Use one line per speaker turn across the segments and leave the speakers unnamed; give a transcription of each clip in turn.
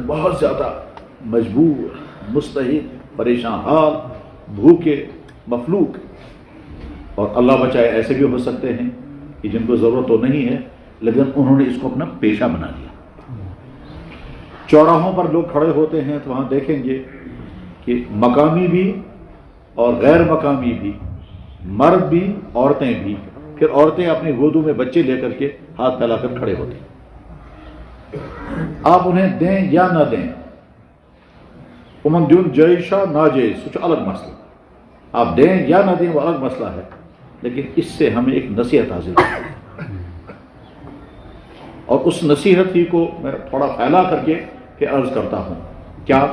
بہت زیادہ مجبور، مستحق، پریشان حال، بھوکے، مفلوک، اور اللہ بچائے ایسے بھی ہو سکتے ہیں کہ جن کو ضرورت تو نہیں ہے لیکن انہوں نے اس کو اپنا پیشہ بنا لیا۔ چوراہوں پر لوگ کھڑے ہوتے ہیں تو وہاں دیکھیں گے کہ مقامی بھی اور غیر مقامی بھی، مرد بھی، عورتیں بھی، پھر عورتیں اپنی گودوں میں بچے لے کر کے ہاتھ پھیلا کر کھڑے ہوتے ہیں۔ آپ انہیں دیں یا نہ دیں، امن دیون جائشہ ناجائز، کچھ الگ مسئلہ، آپ دیں یا نہ دیں وہ الگ مسئلہ ہے، لیکن اس سے ہمیں ایک نصیحت حاصل ہے، اور اس نصیحت ہی کو میں تھوڑا پھیلا کر کے پھر عرض کرتا ہوں۔ کیا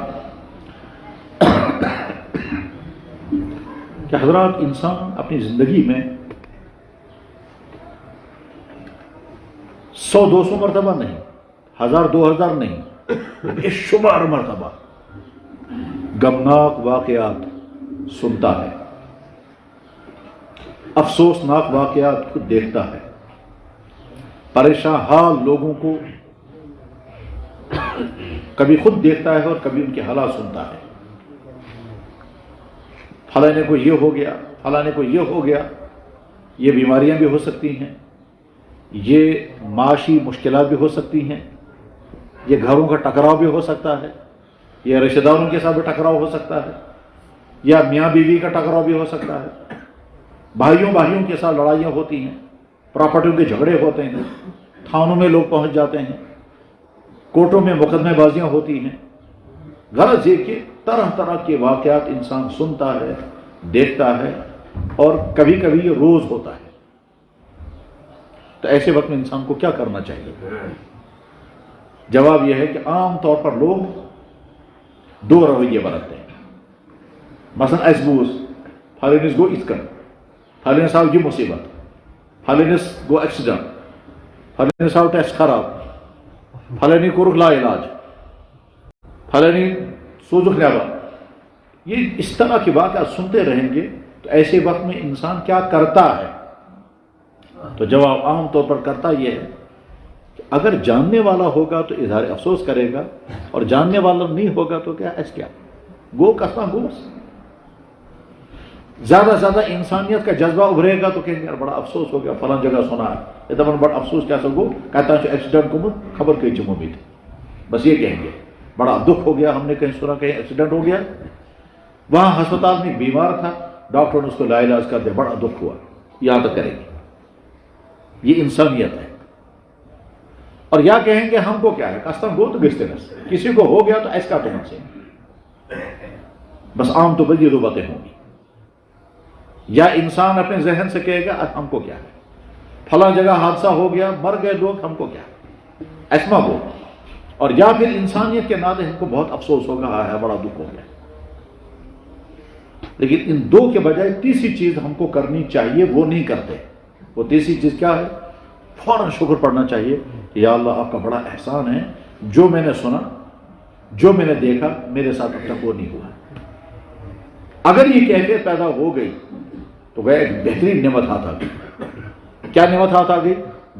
کہ حضرات، انسان اپنی زندگی میں 100-200 مرتبہ نہیں، 1000-2000 نہیں، بے شمار مرتبہ غمناک واقعات سنتا ہے، افسوسناک واقعات کو دیکھتا ہے، پریشان حال لوگوں کو کبھی خود دیکھتا ہے اور کبھی ان کے حالات سنتا ہے۔ فلاں کو یہ ہو گیا، فلاں کو یہ ہو گیا، یہ بیماریاں بھی ہو سکتی ہیں، یہ معاشی مشکلات بھی ہو سکتی ہیں، یہ گھروں کا ٹکراؤ بھی ہو سکتا ہے، یہ رشتہ داروں کے ساتھ بھی ٹکراؤ ہو سکتا ہے، یا میاں بیوی کا ٹکراؤ بھی ہو سکتا ہے، بھائیوں کے ساتھ لڑائیاں ہوتی ہیں، پراپرٹیوں کے جھگڑے ہوتے ہیں، تھانوں میں لوگ پہنچ جاتے ہیں، کورٹوں میں مقدمے بازیاں ہوتی ہیں۔ غرض یہ کہ طرح طرح کے واقعات انسان سنتا ہے، دیکھتا ہے، اور کبھی کبھی یہ روز ہوتا ہے۔ تو ایسے وقت میں انسان کو کیا کرنا چاہیے؟ جواب یہ ہے کہ عام طور پر لوگ 2 رویے برتتے ہیں۔ مثلا اس بوز فلانس گو ات کن، فلانس آو یہ مصیبت، فلانس گو ایکسیڈنٹ، فلانس آو ٹیسٹ خراب، فلانی کورک لا علاج، فلانی سوزک نیبر۔ یہ اس طرح کی واقعات سنتے رہیں گے تو ایسے وقت میں انسان کیا کرتا ہے؟ تو جواب عام طور پر کرتا یہ ہے کہ اگر جاننے والا ہوگا تو اظہار افسوس کرے گا، اور جاننے والا نہیں ہوگا تو کیا کیا گو کسنا گوس۔ زیادہ زیادہ انسانیت کا جذبہ ابھرے گا تو کہیں گے یار بڑا افسوس ہو گیا، فلاں جگہ سنا ہے، یہ دفعہ بڑا افسوس کیا سکو کہتا ہے ایکسیڈنٹ کو خبر کئی جموں میں تھی، بس یہ کہیں گے بڑا دکھ ہو گیا، ہم نے کہیں سنا کہیں ایکسیڈنٹ ہو گیا، وہاں ہسپتال میں ایک بیمار تھا، ڈاکٹر نے اس کو لا علاج کر دیا، بڑا دکھ ہوا، یاد کریں گے۔ یہ انسانیت ہے۔ اور یا کہیں گے ہم کو کیا ہے، کستم گو تو گستنس، کسی کو ہو گیا تو ایس کا تو سے، بس عام طور پر یہ 2 باتیں ہوں گی۔ یا انسان اپنے ذہن سے کہے گا ہم کو کیا ہے، فلاں جگہ حادثہ ہو گیا، مر گئے لوگ، ہم کو کیا ہے، ایسما کو۔ اور یا پھر انسانیت کے ناطے ہم کو بہت افسوس ہوگا، ہے بڑا دکھ ہو گیا۔ لیکن ان 2 کے بجائے تیسری چیز ہم کو کرنی چاہیے، وہ نہیں کرتے۔ وہ تیسری چیز کیا ہے؟ فوراً شکر پڑھنا چاہیے کہ یا اللہ آپ کا بڑا احسان ہے، جو میں نے سنا، جو میں نے دیکھا، میرے ساتھ اب تک وہ نہیں ہوا۔ اگر یہ کیفیت پیدا ہو گئی تو وہ ایک بہترین نعمت ہاتھ آ گئی۔ کیا نعمت ہاتھ آ گئی؟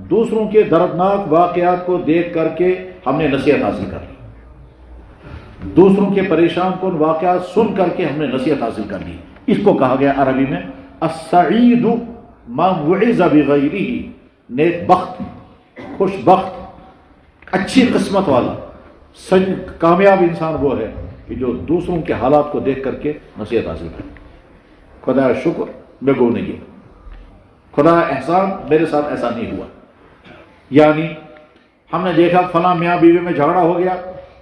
دوسروں کے دردناک واقعات کو دیکھ کر کے ہم نے نصیحت حاصل کر لی، دوسروں کے پریشان کن واقعات سن کر کے ہم نے نصیحت حاصل کر لی۔ اس کو کہا گیا عربی میں السعید من وعظ بغیرہ، نیک بخت، خوش بخت، اچھی قسمت والا، کامیاب انسان وہ ہے کہ جو دوسروں کے حالات کو دیکھ کر کے نصیحت حاصل کرے۔ خدا شکر میں گو نہیں، خدا احسان میرے ساتھ ایسا نہیں ہوا۔ یعنی ہم نے دیکھا فلاں میاں بیوی میں جھگڑا ہو گیا،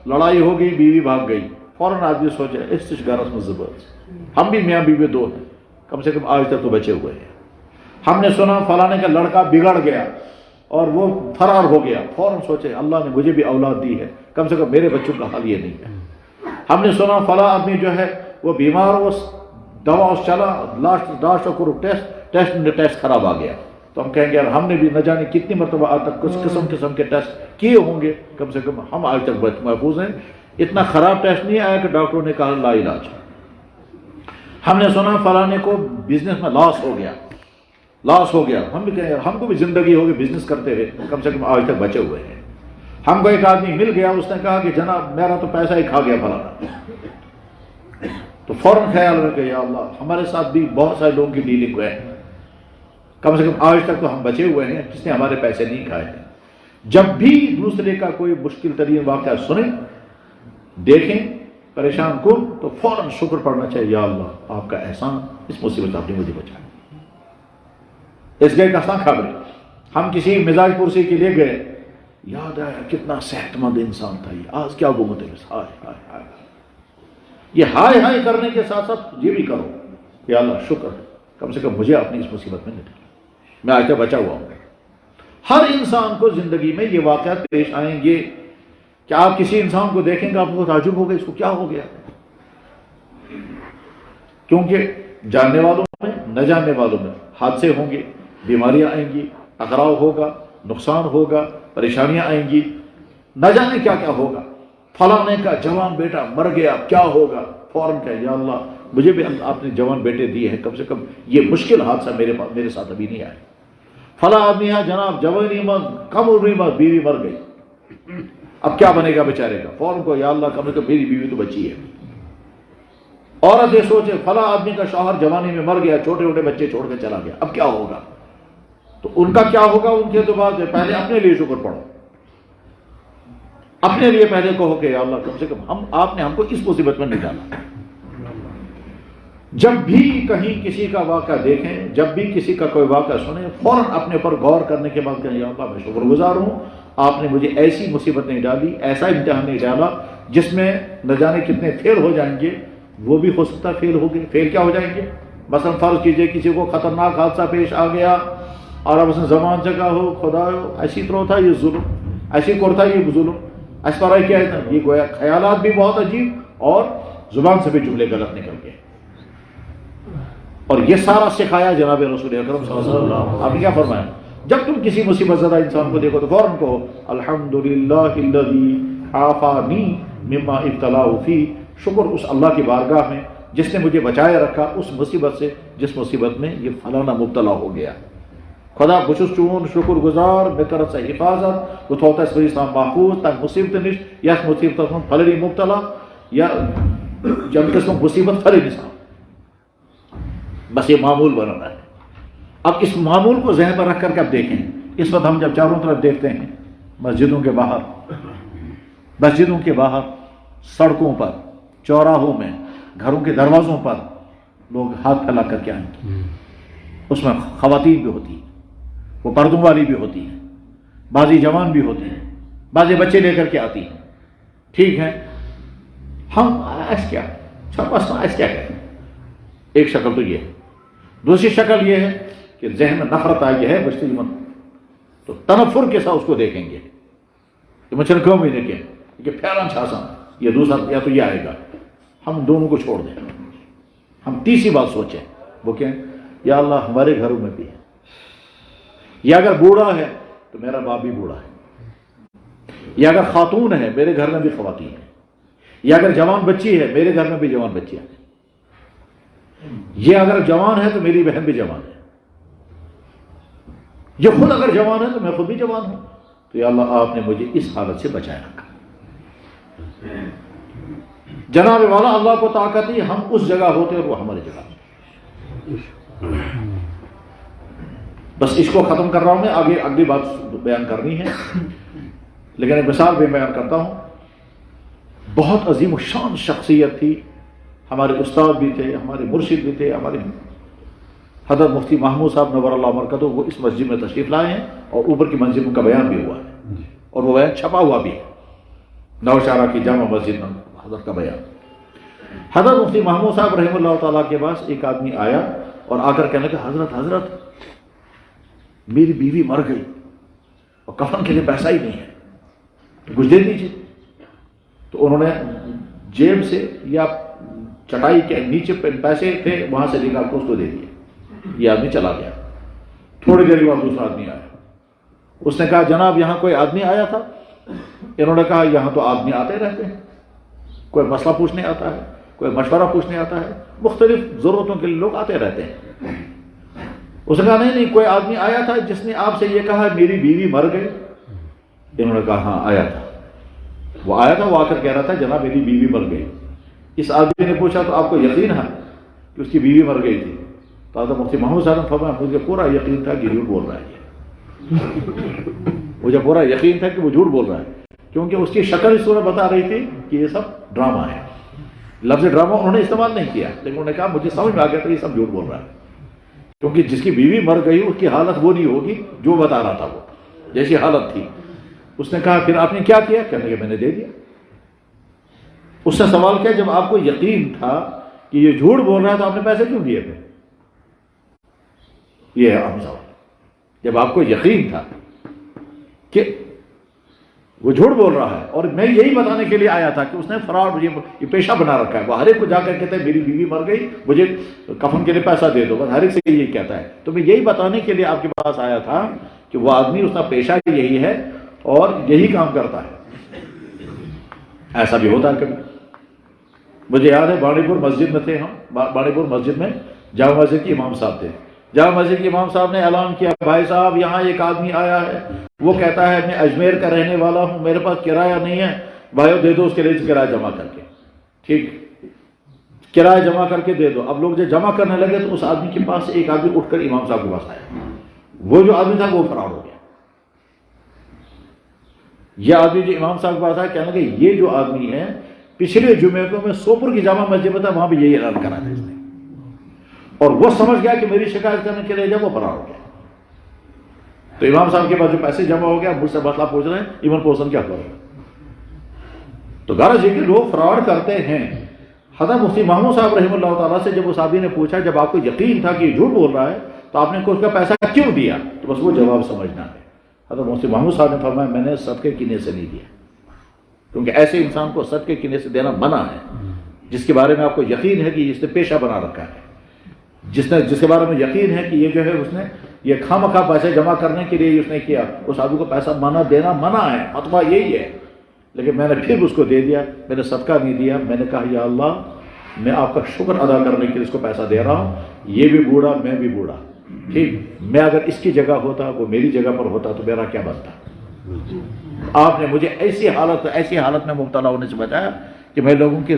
لڑائی ہو گئی، بیوی بھاگ گئی، فوراً آدمی سوچے اس گھرس میں زبردست، ہم بھی میاں بیوی 2 ہیں، کم سے کم آج تک تو بچے ہوئے ہیں۔ ہم نے سنا فلانے کا لڑکا بگڑ گیا اور وہ فرار ہو گیا، فوراً سوچے اللہ نے مجھے بھی اولاد دی ہے، کم سے کم میرے بچوں کا حال یہ نہیں ہے۔ ہم نے سنا فلاں آدمی جو ہے وہ بیمار ہو، دوا اس چلا، لاسٹ کو ٹیسٹ خراب آ گیا، تو ہم کہیں گے یار ہم نے بھی نہ جانے کتنی مرتبہ آج تک کچھ قسم کے ٹیسٹ کیے ہوں گے، کم سے کم ہم آج تک محفوظ ہیں، اتنا خراب ٹیسٹ نہیں آیا کہ ڈاکٹروں نے کہا لا علاج۔ ہم نے سنا فلانے کو بزنس میں لاس ہو گیا، ہم بھی کہیں ہم کو بھی زندگی ہوگی بزنس کرتے ہوئے، کم سے کم آج تک بچے ہوئے ہیں۔ ہم کو ایک آدمی مل گیا, اس نے کہا کہ جناب میرا تو پیسہ ہی کھا گیا فلانا, تو فوراً خیال رکھے یا اللہ ہمارے ساتھ بھی بہت سارے لوگوں کی ڈیلنگ ہوئے ہیں, کم سے کم آج تک تو ہم بچے ہوئے ہیں جس نے ہمارے پیسے نہیں کھائے ہیں. جب بھی دوسرے کا کوئی مشکل ترین واقعہ سنیں, دیکھیں پریشان کو, تو فوراً شکر پڑھنا چاہیے, یا اللہ آپ کا احسان, اس مصیبت آپ نے مجھے بچایا. اس گئے کا خبر, ہم کسی مزاج پرسی کے لیے گئے, یاد آیا کتنا صحت مند انسان تھا یہ, آج کیا گمت ہے, ہائے ہائے ہائے. یہ ہائے ہائے کرنے کے ساتھ ساتھ یہ بھی کرو, یا اللہ شکر ہے کم سے کم مجھے اپنی اس مصیبت میں نکالا, میں آج تک بچا ہوا ہوں. ہر انسان کو زندگی میں یہ واقعات پیش آئیں گے کہ آپ کسی انسان کو دیکھیں گے آپ کو تعجب ہوگا اس کو کیا ہو گیا, کیونکہ جاننے والوں میں نہ جاننے والوں میں حادثے ہوں گے, بیماریاں آئیں گی, ٹکراؤ ہوگا, نقصان ہوگا, پریشانیاں آئیں گی, نہ جانے کیا کیا ہوگا. فلانے کا جوان بیٹا مر گیا, کیا ہوگا, فوراً کہ یا اللہ مجھے بھی آپ نے جوان بیٹے دیے ہیں, کم سے کم یہ مشکل حادثہ میرے ساتھ ابھی نہیں آیا. فلاں آدمی ہے جناب جوانی میں کم عمری میں بیوی مر گئی, اب کیا بنے گا بیچارے کا, فوراً کو یا اللہ کم سے کم میری بیوی تو بچی ہے. عورت یہ سوچے فلاں آدمی کا شوہر جوانی میں مر گیا, چھوٹے چھوٹے بچے چھوڑ کے چلا گیا, اب کیا ہوگا. تو ان کا کیا ہوگا, ان کے تو بات ہے پہلے اپنے لیے شکر پڑھو, اپنے لیے پہلے کہو کہ یا اللہ کم سے کم آپ نے ہم کو اس مصیبت میں نہیں ڈالا. جب بھی کہیں کسی کا واقعہ دیکھیں, جب بھی کسی کا کوئی واقعہ سنیں, فوراً اپنے پر غور کرنے کے بعد کہیں یا اللہ میں شکر گزار ہوں, آپ نے مجھے ایسی مصیبت نہیں ڈالی, ایسا امتحان نہیں ڈالا جس میں نہ جانے کتنے فیل ہو جائیں گے. وہ بھی ہو سکتا فیل ہو گئے, فیل کیا ہو جائیں گے, مثلا فرض کیجئے کسی کو خطرناک حادثہ پیش آ گیا اور اب اس نے زبان سے کہا ہو خدا ایسی طرح تھا یہ ظلم, ایسی کور تھا یہ ظلم, اس پر کیا ہے, یہ گویا خیالات بھی بہت عجیب اور زبان سے بھی جملے غلط نکل گئے. اور یہ سارا سکھایا جناب رسول اکرم صلی اللہ علیہ وسلم. آپ نے کیا فرمایا, جب تم کسی مصیبت زدہ انسان کو دیکھو تو فوراً کہو الحمدللہ الذی عافانی مما ابتلاہ فی, شکر اس اللہ کی بارگاہ میں جس نے مجھے بچائے رکھا اس مصیبت سے جس مصیبت میں یہ فلانا مبتلا ہو گیا. خدا بچس چون شکر گزار بے طرف سے حفاظت وہ تھوتا اس اسلام محفوظ تک مصیبت نش یا مصیبت پھلری مبتلا یا جب قسم مصیبت پھلے نشان, بس یہ معمول بنانا ہے. اب اس معمول کو ذہن میں رکھ کر کے اب دیکھیں, اس وقت ہم جب چاروں طرف دیکھتے ہیں مسجدوں کے باہر, سڑکوں پر, چوراہوں میں, گھروں کے دروازوں پر لوگ ہاتھ پھیلا کر کے آئیں گے. اس میں خواتین بھی ہوتی ہیں, وہ پردوں والی بھی ہوتی ہیں, بعضی جوان بھی ہوتی ہیں, بعضی بچے لے کر کے آتی ہیں. ٹھیک ہے, ہم ایس کیا کریں. ایک شکل تو یہ ہے. دوسری شکل یہ ہے کہ ذہن میں نفرت آئی ہے بچتی من, تو تنفر کے ساتھ اس کو دیکھیں گے کہ مچھر کیوں بھی دیکھیں کہ پھیران چھاسا, یہ دوسرا یا تو یہ آئے گا. ہم دونوں کو چھوڑ دیں, ہم تیسری بات سوچیں, وہ کہیں یا اللہ ہمارے گھروں میں بھی ہے, یا اگر بوڑھا ہے تو میرا باپ بھی بوڑھا ہے, یا اگر خاتون ہے میرے گھر میں بھی خواتین ہیں, یا اگر جوان بچی ہے میرے گھر میں بھی جوان بچیاں ہیں, یہ اگر جوان ہے تو میری بہن بھی جوان ہے, یہ خود اگر جوان ہے تو میں خود بھی جوان ہوں. تو یا اللہ آپ نے مجھے اس حالت سے بچایا رکھا. جناب والا اللہ کو طاقت ہی, ہم اس جگہ ہوتے اور وہ ہماری جگہ. بس اس کو ختم کر رہا ہوں میں, آگے اگلی بات بیان کرنی ہے, لیکن ایک مثال بھی بیان کرتا ہوں. بہت عظیم الشان شخصیت تھی, ہمارے استاد بھی تھے, ہمارے مرشد بھی تھے, ہمارے حضرت مفتی محمود صاحب نور اللہ مرکزہ, وہ اس مسجد میں تشریف لائے ہیں اور اوپر کی منزل کا بیان بھی ہوا ہے اور وہ بیان چھپا ہوا بھی ہے, نوشہرہ کی جامع مسجد میں حضرت کا بیان. حضرت مفتی محمود صاحب رحمہ اللہ تعالیٰ کے پاس ایک آدمی آیا اور آ کر کہنے لگا حضرت میری بیوی مر گئی اور کفن کے لیے پیسہ ہی نہیں ہے, کچھ دے دیجیے. تو انہوں نے جیب سے یا چٹائی کے نیچے پیسے تھے وہاں سے نکال کے اس کو دے دیے. یہ آدمی چلا گیا. تھوڑی دیر بعد دوسرا آدمی آیا, اس نے کہا جناب یہاں کوئی آدمی آیا تھا. انہوں نے کہا یہاں تو آدمی آتے رہتے ہیں, کوئی مسئلہ پوچھنے آتا ہے, کوئی مشورہ پوچھنے آتا ہے, مختلف ضرورتوں کے لیے لوگ آتے رہتے ہیں. اس نے کہا نہیں کوئی آدمی آیا تھا جس نے آپ سے یہ کہا میری بیوی مر گئی. انہوں نے کہا ہاں آیا تھا، وہ آیا تھا، وہ آ کر کہہ رہا تھا جناب میری بیوی مر گئی۔ اس آدمی نے پوچھا تو آپ کو یقین ہے کہ اس کی بیوی مر گئی تھی؟ تو حضرت مفتی محمود صاحب نے فرمایا مجھے پورا یقین تھا کہ جھوٹ بول رہا ہے، مجھے پورا یقین تھا کہ وہ جھوٹ بول رہا ہے، کیونکہ اس کی شکل اس طرح بتا رہی تھی کہ یہ سب ڈرامہ ہے۔ لفظ ڈرامہ انہوں نے استعمال نہیں کیا، لیکن انہوں نے کہا مجھے سمجھ میں آ گیا تھا یہ سب جھوٹ بول رہا ہے، کیونکہ جس کی بیوی مر گئی اس کی حالت وہ نہیں ہوگی جو بتا رہا تھا، وہ جیسی حالت تھی۔ اس نے کہا پھر آپ نے کیا کیا؟ کہنے کہ میں نے دے دیا۔ اس نے سوال کیا جب آپ کو یقین تھا کہ یہ جھوٹ بول رہا ہے تو آپ نے پیسے کیوں دیے پھر؟ یہ ہے اہم سوال۔ جب آپ کو یقین تھا کہ وہ جھوٹ بول رہا ہے، اور میں یہی بتانے کے لیے آیا تھا کہ اس نے فراڈ یہ پیشہ بنا رکھا ہے، وہ ہر ایک کو جا کر کہتا ہے میری بیوی مر گئی مجھے کفن کے لیے پیسہ دے دو، بس ہر ایک سے یہی کہتا ہے، تو میں یہی بتانے کے لیے آپ کے پاس آیا تھا کہ وہ آدمی اس کا پیشہ یہی ہے اور یہی کام کرتا ہے۔ ایسا بھی ہوتا ہے کبھی۔ مجھے یاد ہے بانڈی پور مسجد میں تھے ہم، بانڈی پور مسجد میں جامع مسجد کے امام صاحب تھے۔ جامع مسجد کے امام صاحب نے اعلان کیا بھائی صاحب یہاں ایک آدمی آیا ہے، وہ کہتا ہے میں اجمیر کا رہنے والا ہوں، میرے پاس کرایہ نہیں ہے، بھائیو دے دو اس کے لیے کرایہ جمع کر کے۔ ٹھیک، کرایہ جمع کر کے دے دو۔ اب لوگ جب جمع کرنے لگے تو اس آدمی کے پاس ایک آدمی اٹھ کر امام صاحب کے پاس آیا، وہ جو آدمی تھا وہ فرار ہو گیا۔ یہ آدمی جو امام صاحب کے پاس آیا کہنے لگے یہ جو آدمی ہے پچھلے جمعے کو میں سوپور کی جامع مسجد میں تھا، وہاں بھی یہی اعلان کرا تھا اس نے، اور وہ سمجھ گیا کہ میری شکایت کرنے کے لیے جب وہ فرار ہو گیا۔ تو امام صاحب کے پاس جو پیسے جمع ہو گیا مجھ سے مسئلہ پوچھ رہے ہیں ایون پوزن کیا کرے گا؟ تو غرض یہ کہ لوگ فراڈ کرتے ہیں۔ حضرت مفتی محمود صاحب رحمہ اللہ تعالیٰ سے جب اس آدمی نے پوچھا جب آپ کو یقین تھا کہ یہ جھوٹ بول رہا ہے تو آپ نے اس کا پیسہ کیوں دیا، تو بس وہ جواب سمجھنا ہے۔ حضرت مفتی محمود صاحب نے فرمایا میں نے صدقے کینے سے نہیں دیا، کیونکہ ایسے انسان کو صدقے کینے سے دینا منع ہے جس کے بارے میں آپ کو یقین ہے کہ اس نے پیشہ بنا رکھا ہے، جس کے بارے میں یقین ہے کہ یہ جو ہے اس نے یہ خواہ پیسے جمع کرنے کے لیے اس نے کیا، اس آدمی کو پیسہ دینا منع ہے، فتویٰ یہی ہے۔ لیکن میں نے پھر اس کو دے دیا، میں نے صدقہ نہیں دیا، میں نے کہا یا اللہ میں آپ کا شکر ادا کرنے کے لیے اس کو پیسہ دے رہا ہوں، یہ بھی بوڑھا میں بھی بوڑھا، ٹھیک، میں اگر اس کی جگہ ہوتا وہ میری جگہ پر ہوتا تو میرا کیا بنتا؟ آپ نے مجھے ایسی حالت میں مبتلا ہونے سے بچایا کہ میں لوگوں کے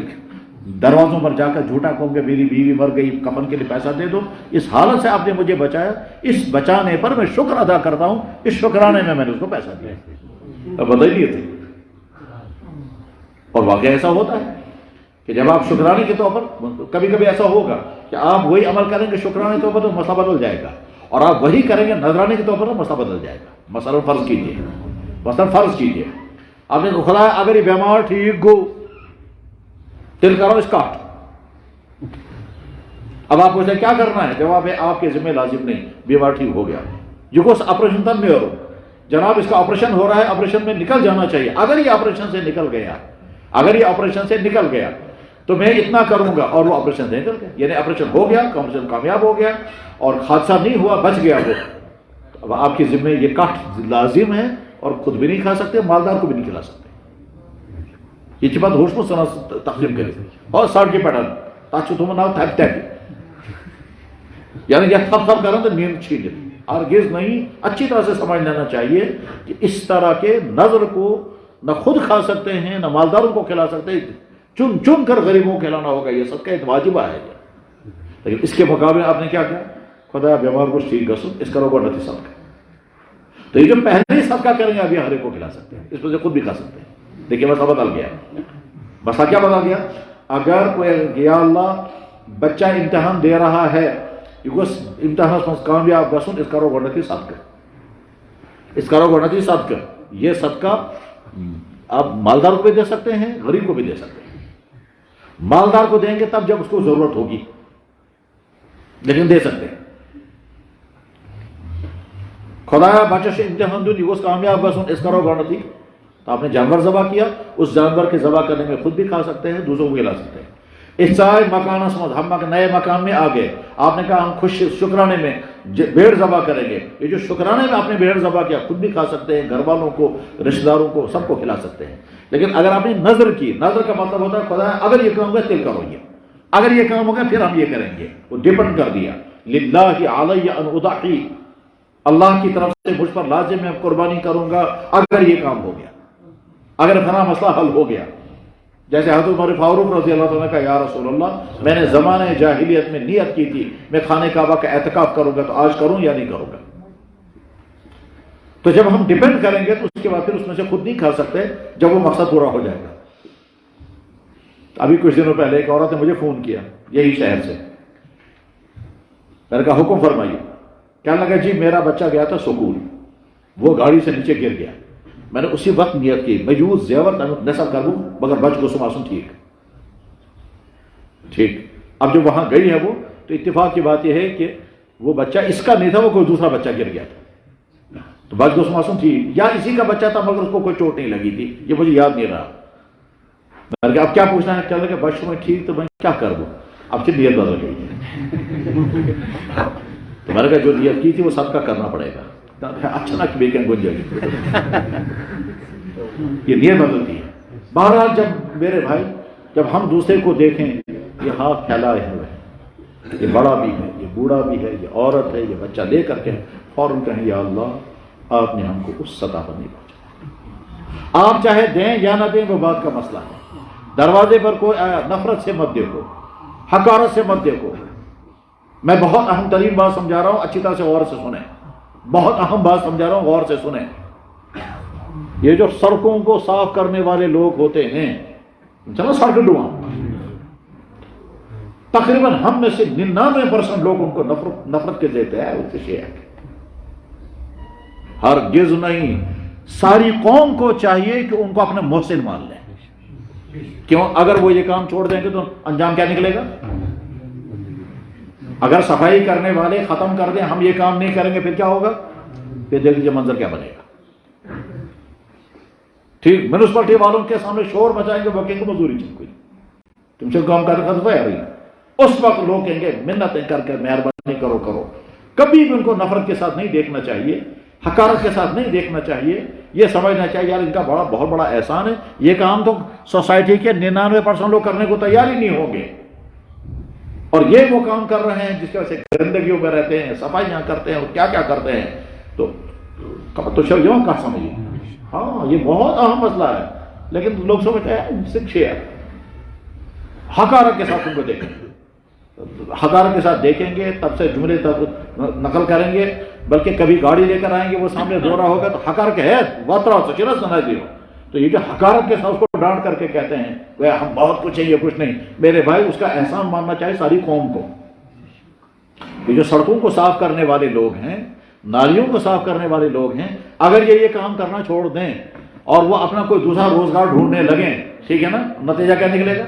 دروازوں پر جا کر جھوٹا کہوں کہ میری بیوی مر گئی کفن کے لیے پیسہ دے دو، اس حالت سے آپ نے مجھے بچایا، اس بچانے پر میں شکر ادا کرتا ہوں، اس شکرانے میں نے اس کو پیسہ دیا۔ بتائیے تھے، اور واقعہ ایسا ہوتا ہے کہ جب آپ شکرانے کے طور پر کبھی کبھی ایسا ہوگا کہ آپ وہی عمل کریں گے شکرانے کے طور پر تو مسئلہ بدل جائے گا، اور آپ وہی کریں گے نذرانے کے طور پر تو مسئلہ بدل جائے گا۔ مثلا فرض کیجیے آپ نے خدا اگر یہ بیمار ٹھیک گو دل کرو اس کاٹ، اب آپ پوچھتے کیا کرنا ہے؟ جواب ہے آپ کے ذمہ لازم نہیں، بیمار ٹھیک ہو گیا جو کو آپریشن تب میں ہو جناب اس کا آپریشن ہو رہا ہے، آپریشن میں نکل جانا چاہیے، اگر یہ آپریشن سے نکل گیا تو میں اتنا کروں گا، اور وہ آپریشن سے نکل گیا، یعنی آپریشن ہو گیا، آپریشن کامیاب ہو گیا اور حادثہ نہیں ہوا، بچ گیا وہ، اب آپ کے ذمہ یہ کاٹ لازم ہے، اور خود بھی نہیں کھا سکتے، مالدار کو بھی نہیں کھلا سکتے۔ یہ چپت ہوش میں سنا تقسیم کرے اور ساڑھ کے پیٹرن تاچو تم نہ تھک تھک، یعنی یہ تھپ تھپ کریں تو نیند چھین لیتے، ہرگز نہیں۔ اچھی طرح سے سمجھ لینا چاہیے کہ اس طرح کے نظر کو نہ خود کھا سکتے ہیں نہ مالداروں کو کھلا سکتے، چن چن کر غریبوں کو کھلانا ہوگا، یہ سب کا ایک واجبہ ہے۔ لیکن اس کے مقابلے آپ نے کیا کیا؟ خدا بیمار کو ٹھیک کر سن اس کرو گا نتی صدقہ، تو یہ جو پہلے ہی صدقہ کریں گے ابھی ہر ایک کو کھلا سکتے ہیں، اس میں سے خود بھی کھا سکتے ہیں۔ دیکھیے مسئلہ بدل گیا، مسئلہ کیا بدل گیا؟ اگر کوئی یا اللہ بچہ امتحان دے رہا ہے امتحان کامیاب گسن اس کرو گۄڈنیتھٕے صدقہ، اس کرو گۄڈنیتھٕے صدقہ، یہ صدقہ آپ مالدار کو بھی دے سکتے ہیں، غریب کو بھی دے سکتے ہیں۔ مالدار کو دیں گے تب جب اس کو ضرورت ہوگی، لیکن دے سکتے ہیں۔ خدایا بچہ سے امتحان دوں یہ کامیاب گسن اس کرو گۄڈنیتھٕے، تو آپ نے جانور ذبح کیا، اس جانور کے ذبح کرنے میں خود بھی کھا سکتے ہیں، دوسروں کو کھلا سکتے ہیں۔ اس چائے مکان اسمت ہم نئے مکان میں آ گئے، آپ نے کہا ہم خوش شکرانے میں بھیڑ ذبح کریں گے، یہ جو شکرانے میں آپ نے بھیڑ ذبح کیا خود بھی کھا سکتے ہیں، گھر والوں کو، رشتہ داروں کو، سب کو کھلا سکتے ہیں۔ لیکن اگر آپ نے نظر کی، نظر کا مطلب ہوتا ہے خدا اگر یہ کام ہوگا تل کرو یہ، اگر یہ کام ہوگا پھر ہم یہ کریں گے، وہ ڈپینڈ کر دیا للہ علی ان اضحی، اللہ کی طرف سے مجھ پر لازم میں قربانی کروں گا اگر یہ کام ہو گیا، اگر فلاں مسئلہ حل ہو گیا. جیسے حضرت عمر فاروق رضی اللہ عنہ کا یا رسول اللہ میں نے زمانہ جاہلیت میں نیت کی تھی میں خانہ کعبہ کا اعتکاف کروں گا، تو آج کروں یا نہیں کروں گا؟ تو جب ہم ڈیپینڈ کریں گے تو اس کے بعد پھر اس میں سے خود نہیں کھا سکتے جب وہ مقصد پورا ہو جائے گا. ابھی کچھ دنوں پہلے ایک عورت نے مجھے فون کیا یہی شہر سے. میں نے کہا حکم فرمائیے. کہنے لگا جی میرا بچہ گیا تھا سکول، وہ گاڑی سے نیچے گر گیا. میں نے اسی وقت نیت کی میں یوں زیور نصب کر دوں مگر بچ کو سماسوں ٹھیک. اب جو وہاں گئی ہے وہ تو اتفاق کی بات یہ ہے کہ وہ بچہ اس کا نہیں تھا، وہ کوئی دوسرا بچہ گر گیا تھا تو بچ کو سماسوں ٹھیک، یا اسی کا بچہ تھا مگر اس کو کوئی چوٹ نہیں لگی تھی، یہ مجھے یاد نہیں رہا. میں نے کہا اب کیا پوچھنا ہے؟ کیا لگا بچ میں ٹھیک تو میں کیا کر دوں؟ اب پھر نیت بدل گئی. تو میں نے کہا جو نیت کی تھی وہ صدقہ کرنا پڑے گا. اچھا نہ بیکن گن جائے گی، یہ نیت بدلتی ہے. بہرحال جب میرے بھائی جب ہم دوسرے کو دیکھیں یہ ہاتھ پھیلائے ہوئے ہیں، یہ بڑا بھی ہے، یہ بوڑھا بھی ہے، یہ عورت ہے، یہ بچہ لے کر کے فوراً کہیں یا اللہ آپ نے ہم کو اس سطح پر نہیں پہنچایا. آپ چاہے دیں یا نہ دیں وہ بات کا مسئلہ ہے. دروازے پر کوئی آیا نفرت سے مت دیکھو، حقارت سے مت دیکھو. میں بہت اہم ترین بات سمجھا رہا ہوں، اچھی طرح سے غور سے سنیں. بہت اہم بات سمجھا رہا ہوں، غور سے سنیں. یہ جو سڑکوں کو صاف کرنے والے لوگ ہوتے ہیں، چلو سڑک ڈواں، تقریباً ہم میں سے 99% لوگ ان کو نفرت کے دیتے ہیں. اس سے ہرگز نہیں. ساری قوم کو چاہیے کہ ان کو اپنے محسن مان لیں. کیوں؟ اگر وہ یہ کام چھوڑ دیں گے تو انجام کیا نکلے گا؟ اگر صفائی کرنے والے ختم کر دیں ہم یہ کام نہیں کریں گے پھر کیا ہوگا؟ پھر دیکھ لیجیے منظر کیا بنے گا. ٹھیک میونسپلٹی والوں کے سامنے شور مچائیں گے، وہ کہیں گے مزدوری چل کوئی تم سے کام کرنے کا تو ہے. اس وقت لوگ کہیں گے منتیں کر کے مہربانی کرو کرو. کبھی بھی ان کو نفرت کے ساتھ نہیں دیکھنا چاہیے، حقارت کے ساتھ نہیں دیکھنا چاہیے. یہ سمجھنا چاہیے یار ان کا بہت بڑا احسان ہے. یہ کام تو سوسائٹی کے 99% لوگ کرنے کو تیار ہی نہیں ہوں گے، اور یہ وہ کام کر رہے ہیں جس کی وجہ سے گندگیوں میں رہتے ہیں، صفائیاں کرتے ہیں اور کیا کیا کرتے ہیں. تو شیوں کا سمجھیے. ہاں یہ بہت اہم مسئلہ ہے، لیکن لوگ سمجھتے ہیں حقارت کے ساتھ ان کو دیکھیں، حقارت کے ساتھ دیکھیں گے تب سے جملے تک نقل کریں گے. بلکہ کبھی گاڑی لے کر آئیں گے وہ سامنے دو رہا ہوگا تو حقارت کے ہے واترا سچنا سنا دیو. تو یہ جو حقارت کے ساتھ اس کو ڈانٹ کر کے کہتے ہیں وہ ہم بہت کچھ ہیں یہ کچھ نہیں. میرے بھائی اس کا احسان ماننا چاہیے ساری قوم کو. یہ جو سڑکوں کو صاف کرنے والے لوگ ہیں، نالیوں کو صاف کرنے والے لوگ ہیں، اگر یہ کام کرنا چھوڑ دیں اور وہ اپنا کوئی دوسرا روزگار ڈھونڈنے لگیں، ٹھیک ہے نا، نتیجہ کیا نکلے گا؟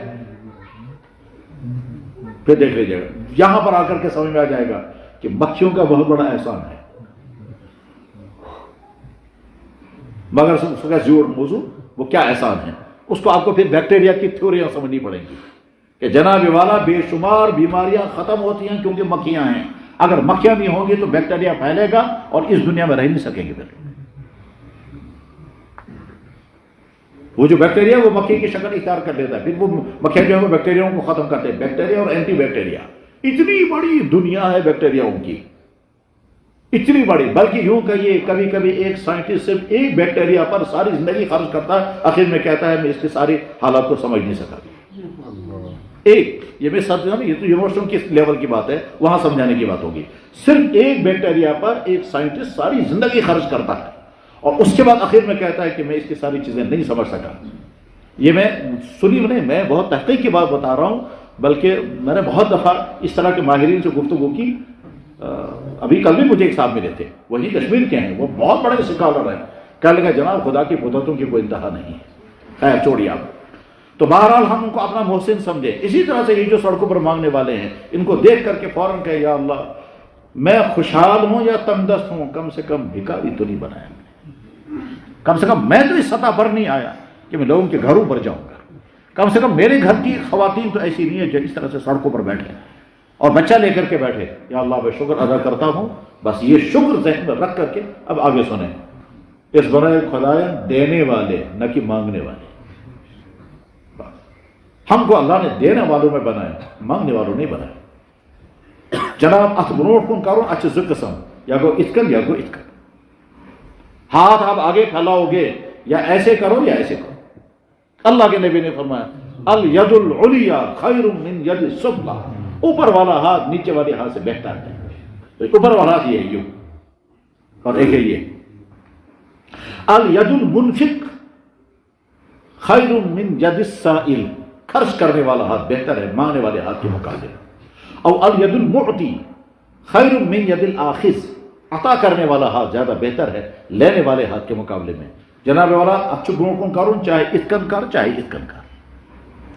پھر دیکھ لیجیے گا یہاں پر آ کر کے سمجھ میں آ جائے گا کہ مکھیوں کا بہت بڑا احسان ہے. مگر اس کا ضرور موضوع وہ کیا احسان ہے، اس کو آپ کو پھر بیکٹیریا کی تھیوریاں سمجھنی پڑیں گی کہ جناب والا بے شمار بیماریاں ختم ہوتی ہیں کیونکہ مکھیاں ہیں. اگر مکھیاں نہیں ہوں گی تو بیکٹیریا پھیلے گا اور اس دنیا میں رہ نہیں سکیں گے. پھر وہ جو بیکٹیریا وہ مکھی کی شکل اختیار کر لیتا ہے، پھر وہ مکھیاں جو ہے وہ بیکٹیریاؤں کو ختم کرتے ہیں. بیکٹیریا اور اینٹی بیکٹیریا، اتنی بڑی دنیا ہے بیکٹیریاؤں کی، اتنی بڑی. بلکہ یوں کہیے کبھی کبھی ایک سائنٹسٹ صرف ایک بیکٹیریا پر ساری زندگی خرچ کرتا ہے، آخر میں کہتا ہے میں اس کے ساری حالات کو سمجھ نہیں سکا. ایک یہ میں سب یہ تو یونیورسٹیوں کی لیول کی بات ہے، وہاں سمجھانے کی بات ہوگی. صرف ایک بیکٹیریا پر ایک سائنٹسٹ ساری زندگی خرچ کرتا ہے اور اس کے بعد آخر میں کہتا ہے کہ میں اس کی ساری چیزیں نہیں سمجھ سکا. یہ میں سنی نہیں، میں بہت تحقیق کی بات بتا رہا ہوں، بلکہ میں نے بہت دفعہ اس طرح کے ماہرین سے گفتگو کی. ابھی کل بھی مجھے ایک صاحب ملے تھے، وہی کشمیر کے ہیں، وہ بہت بڑے اسکالر ہیں. کہنے لگا جناب خدا کی قدرتوں کی کوئی انتہا نہیں ہے. خیر چھوڑیے آپ. تو بہرحال ہم ان کو اپنا محسن سمجھیں. اسی طرح سے یہ جو سڑکوں پر مانگنے والے ہیں ان کو دیکھ کر کے فوراً کہے یا اللہ میں خوشحال ہوں یا تندرست ہوں، کم سے کم بھکاری تو نہیں بنایا، کم سے کم میں تو اس سطح پر نہیں آیا کہ میں لوگوں کے گھروں پر جاؤں گا. کم سے کم میرے گھر کی خواتین تو ایسی نہیں ہے جو اس طرح سے سڑکوں پر بیٹھے اور بچہ لے کر کے بیٹھے. یا اللہ میں شکر ادا کرتا ہوں. بس یہ شکر ذہن میں رکھ کر کے اب آگے سنیں. اس برائے خدایا دینے والے نہ کہ مانگنے والے. ہم کو اللہ نے دینے والوں میں بنایا، مانگنے والوں نہیں بنایا. جناب ات برونٹ کن کرو اچھے ذکر سم یا گو اتکن یا گو اتکن. ہاتھ آپ آگے پھیلاؤ گے یا ایسے کرو یا ایسے کرو. اللہ کے نبی نے فرمایا الید العلیٰ خیر من ید السفلیٰ، اوپر والا ہاتھ نیچے والے ہاتھ سے بہتر ہے. تو اوپر والا ہاتھ یہ ہے یوں، اور ایک ہے یہ الید المنفق خیر من ید السائل، خرچ کرنے والا ہاتھ بہتر ہے مانگنے والے ہاتھ کے مقابلے. اور الید المعطی خیر من ید الاخذ، عطا کرنے والا ہاتھ زیادہ بہتر ہے لینے والے ہاتھ کے مقابلے میں. جناب والا اچھا گنوں کروں چاہے اتکن کر چاہے اتکن کر.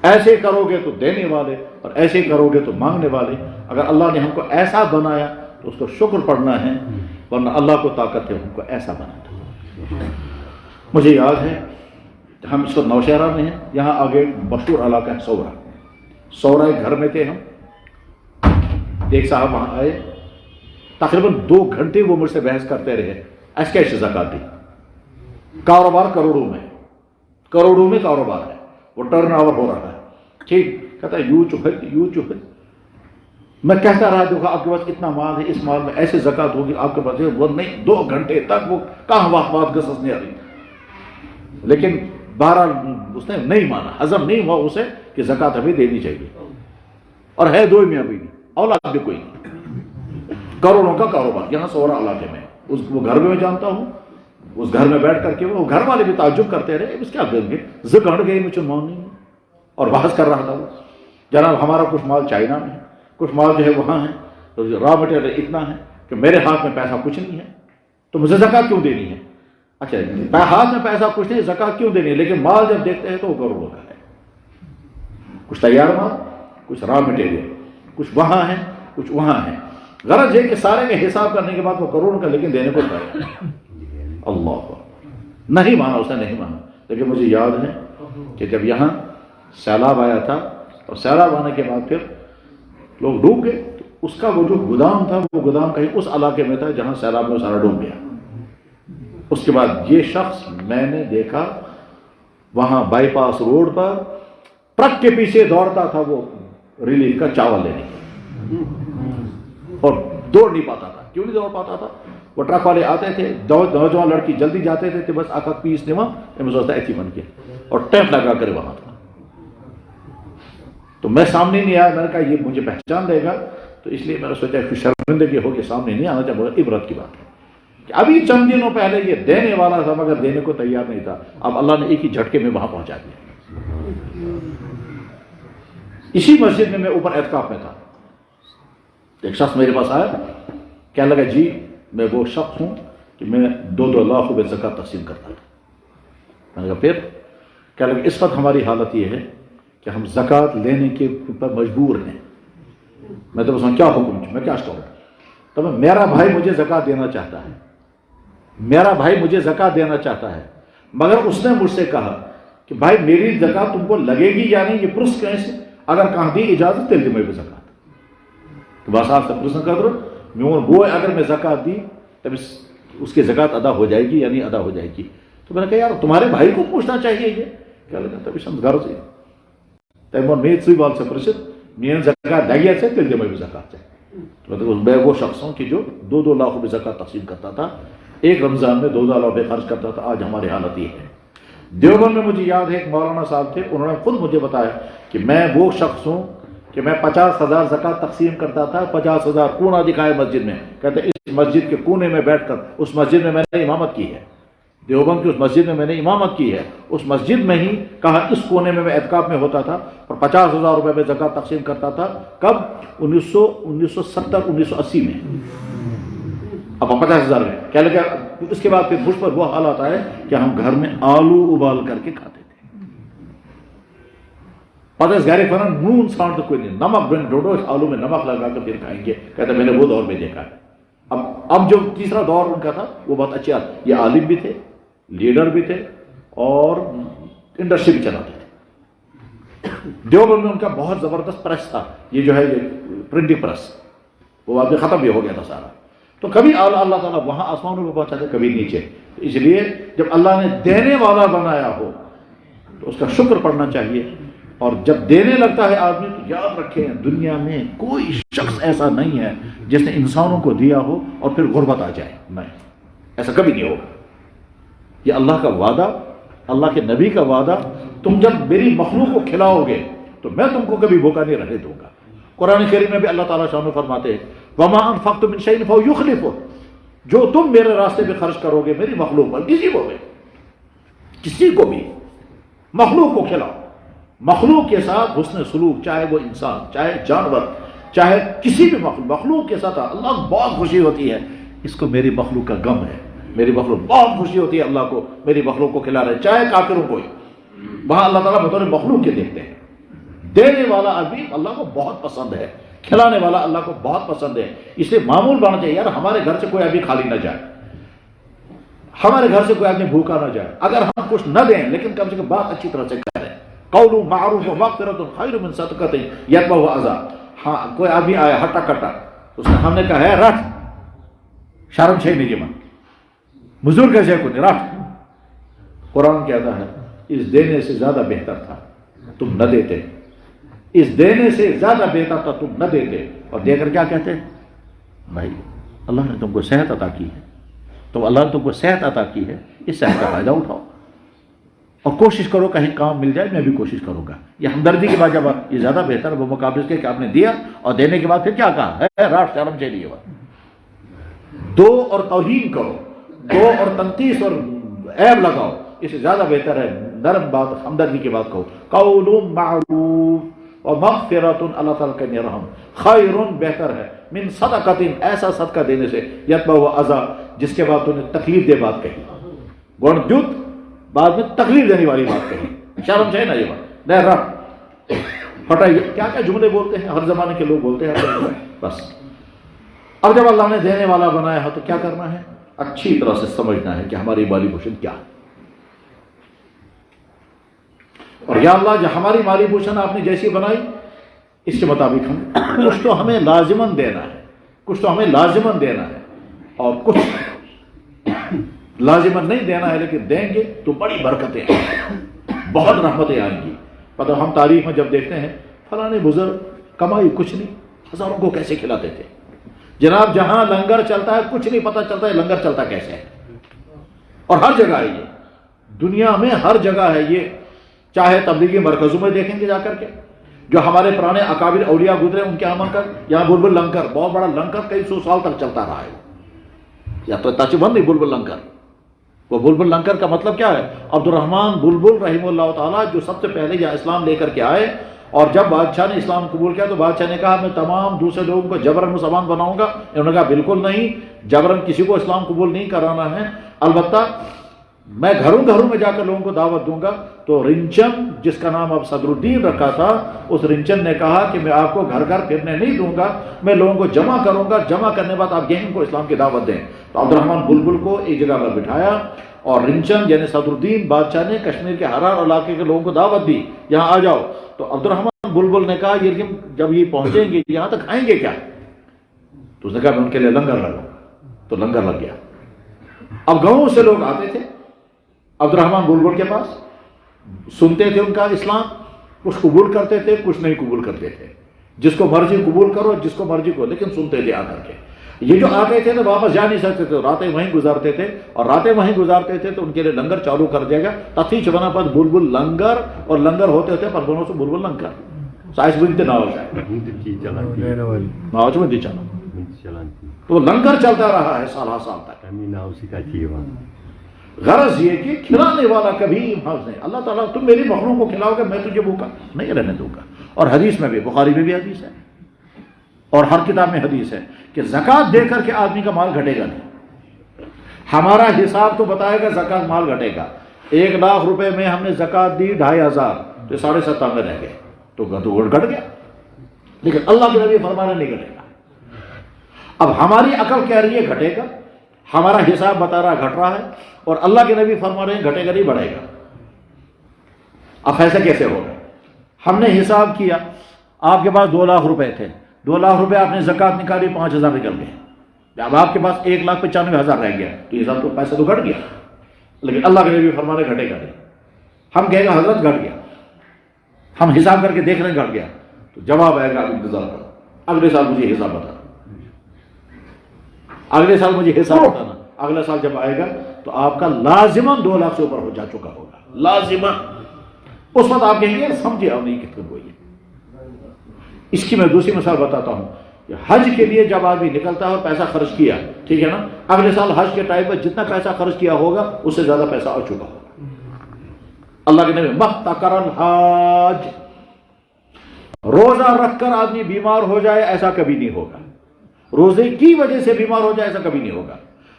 ایسے کرو گے تو دینے والے اور ایسے کرو گے تو مانگنے والے. اگر اللہ نے ہم کو ایسا بنایا تو اس کو شکر پڑھنا ہے، ورنہ اللہ کو طاقت ہے ہم کو ایسا بنانا. مجھے یاد ہے ہم اس وقت نوشہرہ میں ہیں، یہاں آگے مشہور علاقہ ہے سورا. سورا ایک گھر میں تھے ہم، ایک صاحب وہاں آئے، تقریباً 2 گھنٹے وہ مجھ سے بحث کرتے رہے ایسے کیسے زکات دی. کاروبار کروڑوں میں کاروبار ہے، وہ ٹرن اوور ہو رہا ہے. ٹھیک کہتا ہے یوں چوہے. میں کہتا رہا دیکھو آپ کے پاس اتنا مال ہے، اس مال میں ایسے زکات ہوگی آپ کے پاس. وہ نہیں، 2 گھنٹے تک وہ کہاں بات گسس نہیں آ رہی. لیکن بہرحال اس نے نہیں مانا، ہضم نہیں ہوا اسے کہ زکات ہمیں دینی چاہیے. اور ہے 2 میاں بیوی، اولاد بھی کوئی نہیں. کروڑوں کا کاروبار یہاں سورا علاقے میں. وہ گھر میں جانتا ہوں، اس گھر میں بیٹھ کر کے وہ گھر والے بھی تعجب کرتے رہے اس کیا دیں گے زکڑ گئے مجھے مان نہیں. اور بحث کر رہا تھا وہ جناب ہمارا کچھ مال چائنا میں ہے، کچھ مال جو ہے وہاں ہے، تو را مٹیریل اتنا ہے کہ میرے ہاتھ میں پیسہ کچھ نہیں ہے تو مجھے زکات کیوں دینی ہے. اچھا ہاتھ میں پیسہ کچھ نہیں، زکات کیوں دینی ہے، لیکن مال جب دیکھتے ہیں تو وہ کروڑوں کا ہے. کچھ تیار مال، کچھ را مٹیریل، کچھ وہاں ہے کچھ وہاں ہے. غرض یہ کہ سارے کا حساب کرنے کے بعد وہ کروڑوں کا لیکن دینے کو تیار ہے. اللہ نہیں مانا، اس نے نہیں مانا. لیکن مجھے یاد ہے کہ جب یہاں سیلاب آیا تھا اور سیلاب آنے کے بعد پھر لوگ ڈوب گئے، تو اس کا وہ جو گودام تھا وہ گودام کہیں اس علاقے میں تھا جہاں سیلاب میں سارا ڈوب گیا. اس کے بعد یہ شخص میں نے دیکھا وہاں بائی پاس روڈ پر ٹرک کے پیچھے دوڑتا تھا وہ ریلیف کا چاول لینے کے، اور دوڑ نہیں پاتا تھا. کیوں نہیں دوڑ پاتا تھا؟ وہ ٹرک والے آتے تھے، نوجوان لڑکی جلدی جاتے تھے بس آکا پیس نما سوچتا ایسی بن کے اور ٹیپ لگا کر وہاں تھا. تو میں سامنے نہیں آیا، میں نے کہا یہ مجھے پہچان دے گا، تو اس لیے میں نے سوچا کہ شرمندگی ہوگی سامنے نہیں آنا چاہیے. مگر عبرت کی بات ہے کہ ابھی چند دنوں پہلے یہ دینے والا تھا مگر دینے کو تیار نہیں تھا. اب اللہ نے ایک ہی جھٹکے میں وہاں پہنچا دیا. اسی مسجد میں اوپر اعتکاف میں تھا، ایک شخص میرے پاس آیا، کہنے لگا جی میں وہ شخص ہوں کہ میں 2 لاکھ روپے زکات تقسیم کرتا تھا. میں نے کہا پھر؟ کہنے لگا اس وقت ہماری حالت یہ ہے کہ ہم زکات لینے کے اوپر مجبور ہیں. میں تو بس کیا حکم، میں کیا کروں؟ تو میرا بھائی مجھے زکات دینا چاہتا ہے، میرا بھائی مجھے زکات دینا چاہتا ہے، مگر اس نے مجھ سے کہا کہ بھائی میری زکات تم کو لگے گی یا نہیں، یہ پرس کیسے، اگر کہاں دی اجازت تیل دی میں بھی زکات. تو بس آپ سے پرسن کر دو میون وہ اگر میں زکات دی تب اس کی زکات ادا ہو جائے گی یا نہیں ادا ہو جائے گی. تو میں نے کہا یار تمہارے بھائی کو پوچھنا چاہیے یہ. کیا لگا تبھی شمس غرض ہے تیمور میت سوئی بال سے پرسد مین زکات لگی سے تیل دی میں بھی زکات ہے. میں وہ شخص ہوں کہ جو 2 لاکھ روپے زکات تقسیم کرتا تھا، ایک رمضان میں 2 لاکھ روپے خرچ کرتا تھا. آج ہماری حالت یہ ہے. دیوبند میں مجھے یاد ہے ایک مولانا صاحب تھے، انہوں نے خود مجھے بتایا کہ میں وہ شخص ہوں کہ میں 50,000 زکات تقسیم کرتا تھا. 50,000 کونا دکھائے مسجد میں، کہتے اس مسجد کے کونے میں بیٹھ کر اس مسجد میں میں نے امامت کی ہے. دیوبند کی اس مسجد میں میں نے امامت کی ہے. اس مسجد میں ہی کہا اس کونے میں اعتکاف میں ہوتا تھا اور 50,000 روپے میں زکات تقسیم کرتا تھا. کب؟ 1970 1980 میں. اب 50,000 میں کیا لگا. اس کے بعد پھر مجھ پر وہ حالات آئے کہ ہم گھر میں آلو ابال کر کے کھاتے تھے. پتہ اس گھر پر نون سانٹ تو کوئی نہیں، نمک بن ڈوڈو اس آلو میں نمک لگا کر پھر کھائیں گے. کہتے میں نے وہ دور میں دیکھا ہے. اب جو تیسرا دور ان کا تھا وہ بہت اچھا، یہ عالم بھی تھے، لیڈر بھی تھے اور انڈسٹری بھی چلاتے تھے. دیوبند میں ان کا بہت زبردست پریس تھا، یہ جو ہے یہ پرنٹنگ پریس، وہ آگے ختم بھی ہو گیا تھا سارا. تو کبھی اللہ تعالیٰ وہاں آسمانوں میں پہنچاتے کبھی نیچے. اس لیے جب اللہ نے دینے والا بنایا ہو تو اس کا شکر پڑھنا چاہیے. اور جب دینے لگتا ہے آدمی تو یاد رکھیں دنیا میں کوئی شخص ایسا نہیں ہے جس نے انسانوں کو دیا ہو اور پھر غربت آ جائے، نہیں، ایسا کبھی نہیں ہوگا۔ یہ اللہ کا وعدہ، اللہ کے نبی کا وعدہ، تم جب میری مخلوق کو کھلاؤ گے تو میں تم کو کبھی بھوکا نہیں رہنے دوں گا۔ قرآن کریم میں بھی اللہ تعالیٰ شان فرماتے ہیں وَمَا أَنفَقْتُم مِّن شَيْءٍ فَهُوَ يُخْلِفُهُ، جو تم میرے راستے پہ خرچ کرو گے میری مخلوق پر، کسی کو بھی مخلوق کو کھلاؤ، مخلوق کے ساتھ حسن سلوک، چاہے وہ انسان، چاہے جانور، چاہے کسی بھی مخلوق کے ساتھ اللہ کو بہت خوشی ہوتی ہے۔ اس کو میری مخلوق کا غم ہے، میری مخلوق بہت خوشی ہوتی ہے اللہ کو میری مخلوق کو کھلا رہے، چاہے کافروں کو ہی، وہاں اللہ تعالیٰ بطور مخلوق کے دیکھتے ہیں۔ دینے والا آدمی اللہ کو بہت پسند ہے، کھلانے والا اللہ کو بہت پسند ہے۔ اس لیے معمول بننا چاہیے یار ہمارے گھر سے کوئی آدمی خالی نہ جائے، ہمارے گھر سے کوئی آدمی بھوکا نہ جائے، اگر ہم کچھ نہ دیں لیکن کم سے کم بات اچھی طرح سے کریں۔ قول معروف ومغفرۃ خیر من صدقۃ یتبعها اذی، ہاں کوئی آدمی آیا ہٹا کٹا، اس نے ہم نے کہا ہے رٹ شرم چھے نہیں جمع مزدور کیسے کو نہیں رٹ، قرآن کہتا ہے اس دینے سے زیادہ بہتر تھا تم نہ دیتے، اس دینے سے زیادہ بہتر تھا تم نہ دیتے، اور دے کر کیا کہتے بھائی اللہ نے تم کو صحت عطا کی ہے، تو اللہ نے تم کو صحت عطا کی ہے، اس صحت کا فائدہ اٹھاؤ اور کوشش کرو کہیں کام مل جائے، میں بھی کوشش کروں گا۔ یہ ہمدردی کے بعد جب یہ زیادہ بہتر ہے وہ مقابلے کے کہ آپ نے دیا اور دینے کے بعد پھر کیا کہا ہے راٹ شرم چاہیے بات، دو اور توہین کرو، دو اور تنقیص اور عیب لگاؤ، اس سے زیادہ بہتر ہے نرم بات ہمدردی کی بات کہو۔ قول معروف اور مغفرۃ، اللہ تعالیٰ کا رحم، خیر بہتر ہے من صدقۃ، ایسا صدقہ دینے سے یتبعها اذی، جس کے بعد تو نے تکلیف دہ بات کہی، گن جت بعد میں تکلیف دینے والی بات کہی، شرم چاہیے نا یہ بات، نہیں رٹ ہٹائیے، کیا کیا جملے بولتے ہیں، ہر زمانے کے لوگ بولتے ہیں بس۔ اب جب اللہ نے دینے والا بنایا ہے تو کیا کرنا ہے، اچھی طرح سے سمجھنا ہے کہ ہماری مالی پوشن کیا ہے، اور یا اللہ جو ہماری مالی پوشن آپ نے جیسی بنائی اس کے مطابق ہم کچھ تو ہمیں لازماً دینا ہے، کچھ تو ہمیں لازماً دینا ہے، اور کچھ لازماً نہیں دینا ہے، لیکن دیں گے تو بڑی برکتیں آئیں، بہت رحمتیں آئیں گی۔ پتہ ہم تاریخ میں جب دیکھتے ہیں فلانے بزرگ کمائی کچھ نہیں، ہزاروں کو کیسے کھلاتے تھے، جناب جہاں لنگر چلتا ہے کچھ نہیں پتہ چلتا ہے لنگر چلتا کیسے ہے، اور ہر جگہ ہے یہ، دنیا میں ہر جگہ ہے یہ، چاہے تبلیغی مرکزوں میں دیکھیں گے جا کر کے، جو ہمارے پرانے اکابر اولیاء گزرے ان کے عمل کر، یہاں بلبل لنگر بہت بڑا لنگر کئی سو سال تک چلتا رہا ہے، یا تو تاچ بند نہیں بلبل لنگر، وہ بلبل لنگر کا مطلب کیا ہے، عبد الرحمن بلبل رحمہ اللہ تعالیٰ جو سب سے پہلے یہاں اسلام لے کر کے آئے، اور جب بادشاہ نے اسلام قبول کیا تو بادشاہ نے کہا میں تمام دوسرے لوگوں کو جبرن مسلمان بناؤں گا، انہوں نے کہا بالکل نہیں، جبرن کسی کو اسلام قبول نہیں کرانا ہے، البتہ میں گھروں گھروں میں جا کر لوگوں کو دعوت دوں گا۔ تو رنچن جس کا نام اب صدر الدین رکھا تھا، اس رنچن نے کہا کہ میں آپ کو گھر گھر پھرنے نہیں دوں گا، میں لوگوں کو جمع کروں گا، جمع کرنے بعد آپ یہیں کو اسلام کی دعوت دیں۔ تو عبد الرحمن بلبل کو ایک جگہ پر بٹھایا، اور رنچن یعنی صدر الدین بادشاہ نے کشمیر کے ہر علاقے کے لوگوں کو دعوت دی یہاں آ جاؤ۔ تو عبد الرحمن بلبل نے کہا یہ جب یہ پہنچیں گے یہاں تک کھائیں گے کیا؟ تو اس نے کہا میں ان کے لیے لنگر لگاؤں، تو لنگر لگ گیا۔ اب گاؤں سے لوگ آتے تھے عبد الرحمن بلبل کے پاس، سنتے تھے ان کا اسلام، کچھ قبول کرتے تھے کچھ نہیں قبول کرتے تھے، جس کو مرضی قبول کرو جس کو مرضی کو، لیکن سنتے تھے آ کر کے۔ یہ جو آتے تھے تو واپس جا نہیں سکتے تھے، راتیں وہیں گزارتے تھے، اور راتیں وہیں گزارتے تھے تو ان کے لیے لنگر چالو کر دیا گیا، تفیچ بنا پر بلبل لنگر، اور لنگر ہوتے ہوتے پر دونوں سے بلبل لنگر سائز بنتے نہ ہو جائے ناوچ میں دی چلا، تو لنگر چلتا رہا ہے سالہ سال تک۔ غرض یہ کہ کھلانے والا کبھی محض نہیں، اللہ تعالیٰ تم میری مخلوق کو کھلاؤ گے میں تجھے بھوکا نہیں رہنے دوں گا۔ اور حدیث میں بھی، بخاری میں بھی حدیث ہے اور ہر کتاب میں حدیث ہے کہ زکوٰۃ دے کر کے آدمی کا مال گھٹے گا نہیں۔ ہمارا حساب تو بتائے گا زکوٰۃ مال گھٹے گا، 1 لاکھ روپے میں ہم نے زکوٰۃ دی 2500 تو 7.5 میں رہ گئے تو گھٹ گیا، لیکن اللہ کے نبی فرمانا نہیں گھٹے گا۔ اب ہماری عقل کہہ رہی ہے گھٹے گا، ہمارا حساب بتا رہا گھٹ رہا ہے، اور اللہ کے نبی فرما رہے ہیں گھٹے گا نہیں بڑھے گا۔ اب ایسا کیسے ہوگا؟ ہم نے حساب کیا، آپ کے پاس 2 لاکھ روپے تھے، 2 لاکھ روپے آپ نے زکوٰۃ نکالی، 5000 نکل گئے، اب آپ کے پاس 1,95,000 رہ گیا، تو حساب تو پیسہ تو گھٹ گیا، لیکن اللہ کے نبی فرما رہے گھٹے گا نہیں۔ ہم کہیں گے حضرت گھٹ گیا، ہم حساب کر کے دیکھ رہے ہیں گھٹ گیا، تو جواب آئے گا انتظار کرو، اگلے سال مجھے حساب بتانا، اگلے سال مجھے حساب بتانا۔ اگلا سال جب آئے گا تو آپ کا لازماً 2 لاکھ سے اوپر ہو جا چکا ہوگا، لازماً۔ اس وقت آپ کہیں گے سمجھے آپ نہیں کتنے ہوئی ہے۔ اس کی میں دوسری مثال بتاتا ہوں کہ حج کے لیے جب آدمی نکلتا ہے اور پیسہ خرچ کیا، ٹھیک ہے نا، اگلے سال حج کے ٹائم پر جتنا پیسہ خرچ کیا ہوگا اس سے زیادہ پیسہ آ چکا ہوگا۔ اللہ کے نبی محتکر الحاج، روزہ رکھ کر آدمی بیمار ہو جائے ایسا کبھی نہیں ہوگا، روزے کی وجہ سے بیمار ہو جائے ایسا کبھی نہیں ہوگا،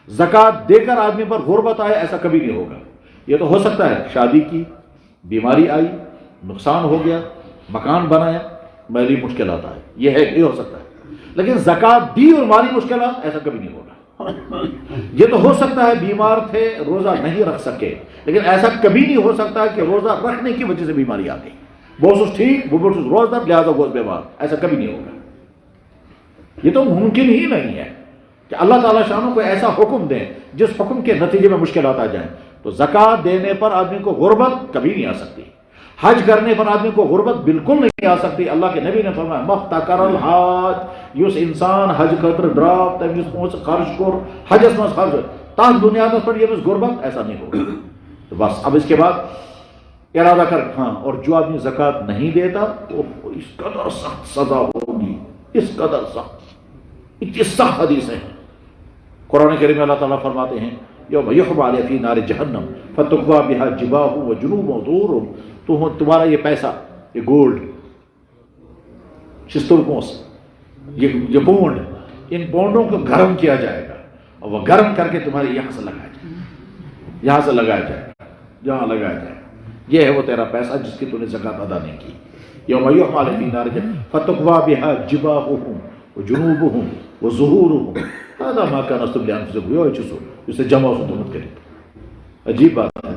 زکوٰۃ دے کر آدمی پر غربت آئے ایسا کبھی نہیں ہوگا۔ یہ تو ہو سکتا ہے شادی کی، بیماری آئی، نقصان ہو گیا، مکان بنایا، مالی مشکلات آئے، یہ ہو سکتا ہے، لیکن زکوٰۃ دی اور مالی مشکلات ایسا کبھی نہیں ہوگا۔ یہ تو ہو سکتا ہے بیمار تھے روزہ نہیں رکھ سکے، لیکن ایسا کبھی نہیں ہو سکتا کہ روزہ رکھنے کی وجہ سے بیماری آ گئی، بہت ٹھیک وہ روزہ لہٰذا بہت بیمار، ایسا کبھی نہیں ہوگا۔ یہ تو ممکن ہی نہیں ہے کہ اللہ تعالیٰ شانوں کو ایسا حکم دیں جس حکم کے نتیجے میں مشکلات آ جائیں۔ تو زکوٰۃ دینے پر آدمی کو غربت کبھی نہیں آ سکتی، حج کرنے پر آدمی کو غربت بالکل نہیں آ سکتی۔ اللہ کے نبی نے فرمایا محتکر الحاج، یس انسان حج خاطر دراب تمس پونسہ خرچ کور حجس مز خرچ تس بنیادس پر یمس غربت، ایسا نہیں ہوگا۔ تو بس اب اس کے بعد ارادہ کر، ہاں، اور جو آدمی زکوٰۃ نہیں دیتا وہ اس قدر سخت سزا ہوگی، اس قدر سخت، اتنی سخت حدیث ہیں۔ قرآن کریم میں اللہ تعالیٰ فرماتے ہیں یوم یحمى علیہ فی نار جہنم فتقویٰ بہا جباہہم وجنوبہم وظہورہم، تو تمہارا یہ پیسہ، یہ گولڈ، شستر پونس، یہ پونڈ، ان پونڈوں کو گرم کیا جائے گا اور وہ گرم کر کے تمہارے یہاں سے لگایا جائے گا، یہاں سے لگایا جائے گا، جہاں لگایا جائے گا، یہ ہے وہ تیرا پیسہ جس کی تو نے زکوٰۃ ادا نہیں کی۔ یوم یحمى علیہ فی نار جہنم فتقویٰ بہا جباہہم وجنوبہم وظہورہم هذا ما كنتم لانفسكم، یہ چیزو اسے جمع و مت کریں۔ عجیب بات ہے،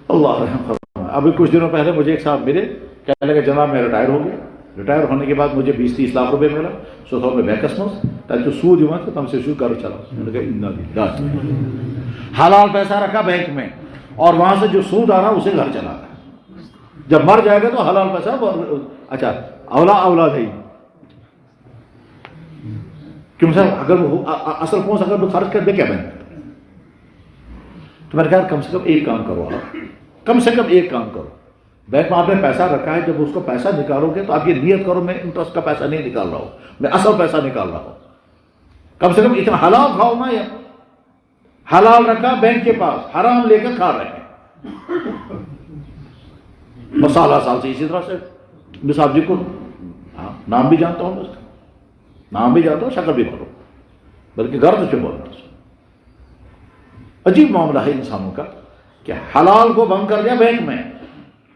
اللہ رحم فرمائے۔ ابھی کچھ دنوں پہلے مجھے ایک صاحب ملے، کہنے لگے جناب میں ریٹائر ہو گیا، ریٹائر ہونے کے بعد مجھے 20-30 لاکھ روپے ملا، سو تھو میں بیکس مس تاکہ سود ہوا تو تم سے شو کر چلا، میں نے کہا حلال پیسہ رکھا بینک میں اور وہاں سے جو سود آ رہا اسے گھر چلا رہا، جب مر جائے گا تو حلال پیسہ، اچھا اولاد ہے کیوں سر، اگر اصل پونس اگر خرچ کر دے کیا بنے؟ تو میں نے کہا کم سے کم ایک کام کرو، آپ کم سے کم ایک کام کرو، بینک میں آپ نے پیسہ رکھا ہے، جب اس کو پیسہ نکالو گے تو آپ یہ نیت کرو میں انٹرسٹ کا پیسہ نہیں نکال رہا ہوں، میں اصل پیسہ نکال رہا ہوں، کم سے کم اتنا حلال کھاؤ نا، یا حلال رکھا بینک کے پاس، حرام لے کر کھا رہے ہیں۔ مسالہ سال سے اسی طرح سے صاحب جی کو نام بھی جانتا ہوں، میں نام بھی جانتا ہوں، شکل بھی بولو، بلکہ گرد سے بولتا ہوں۔ عجیب معاملہ ہے انسانوں کا کہ حلال کو بند کر دیا بینک میں،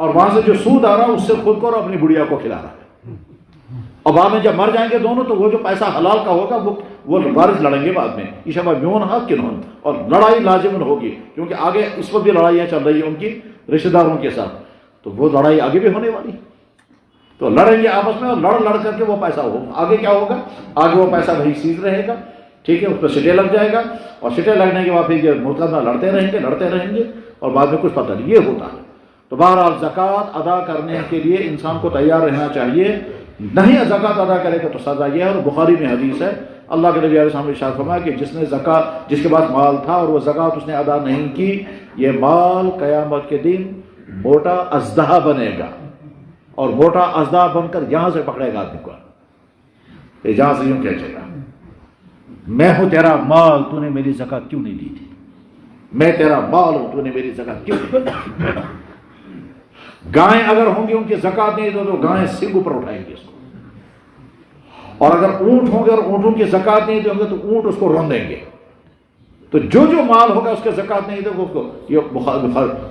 اور وہاں سے جو سود آ رہا اس سے خود کو اور اپنی بڑھیا کو کھلا رہا ہے، اور بعد میں جب مر جائیں گے دونوں تو وہ جو پیسہ حلال کا ہوگا وہ وارث لڑیں گے بعد میں، ایشا میون حق کنہن، اور لڑائی لازمن ہوگی، کیونکہ آگے اس وقت بھی لڑائیاں چل رہی ہیں ان کی رشتہ داروں کے ساتھ، تو وہ لڑائی آگے بھی ہونے والی، تو لڑیں گے آپس میں، اور لڑ کر کے وہ پیسہ ہوگا، آگے کیا ہوگا، آگے وہ پیسہ وہی سیز رہے گا، ٹھیک ہے، اس پہ سٹے لگ جائے گا، اور سٹے لگنے کے بعد پھر یہ مقدمہ لڑتے رہیں گے اور بعد میں کچھ پتہ نہیں، یہ ہوتا ہے۔ تو بہرحال زکوٰۃ ادا کرنے کے لیے انسان کو تیار رہنا چاہیے، نہیں زکوٰۃ ادا کرے گا تو سزا یہ ہے، اور بخاری میں حدیث ہے، اللہ کے نبی علیہ السلام نے ارشاد فرمایا کہ جس کے پاس مال تھا اور وہ زکوٰۃ اس نے ادا نہیں کی، یہ مال قیامت کے دن موٹا اژدہا بنے گا، اور موٹا اژدہا بن کر یہاں سے پکڑے گا آدمی کو، جہاں سے یوں کہے گا میں ہوں تیرا مال، تو نے میری زکوٰۃ کیوں نہیں دی تھی، میں تیرا مال ہوں، تو نے میری زکوٰۃ کیوں نہیں دی تھی۔ گائیں اگر ہوں گی ان کی زکوٰۃ نہیں تو گائیں سنگ اوپر اٹھائیں گے اس کو، اور اگر اونٹ ہوں گے اور اونٹوں کی زکوٰۃ نہیں دیں گے تو اونٹ اس کو رون دیں گے، تو جو مال ہوگا اس کے زکوٰۃ نہیں دے گا اس کو، یہ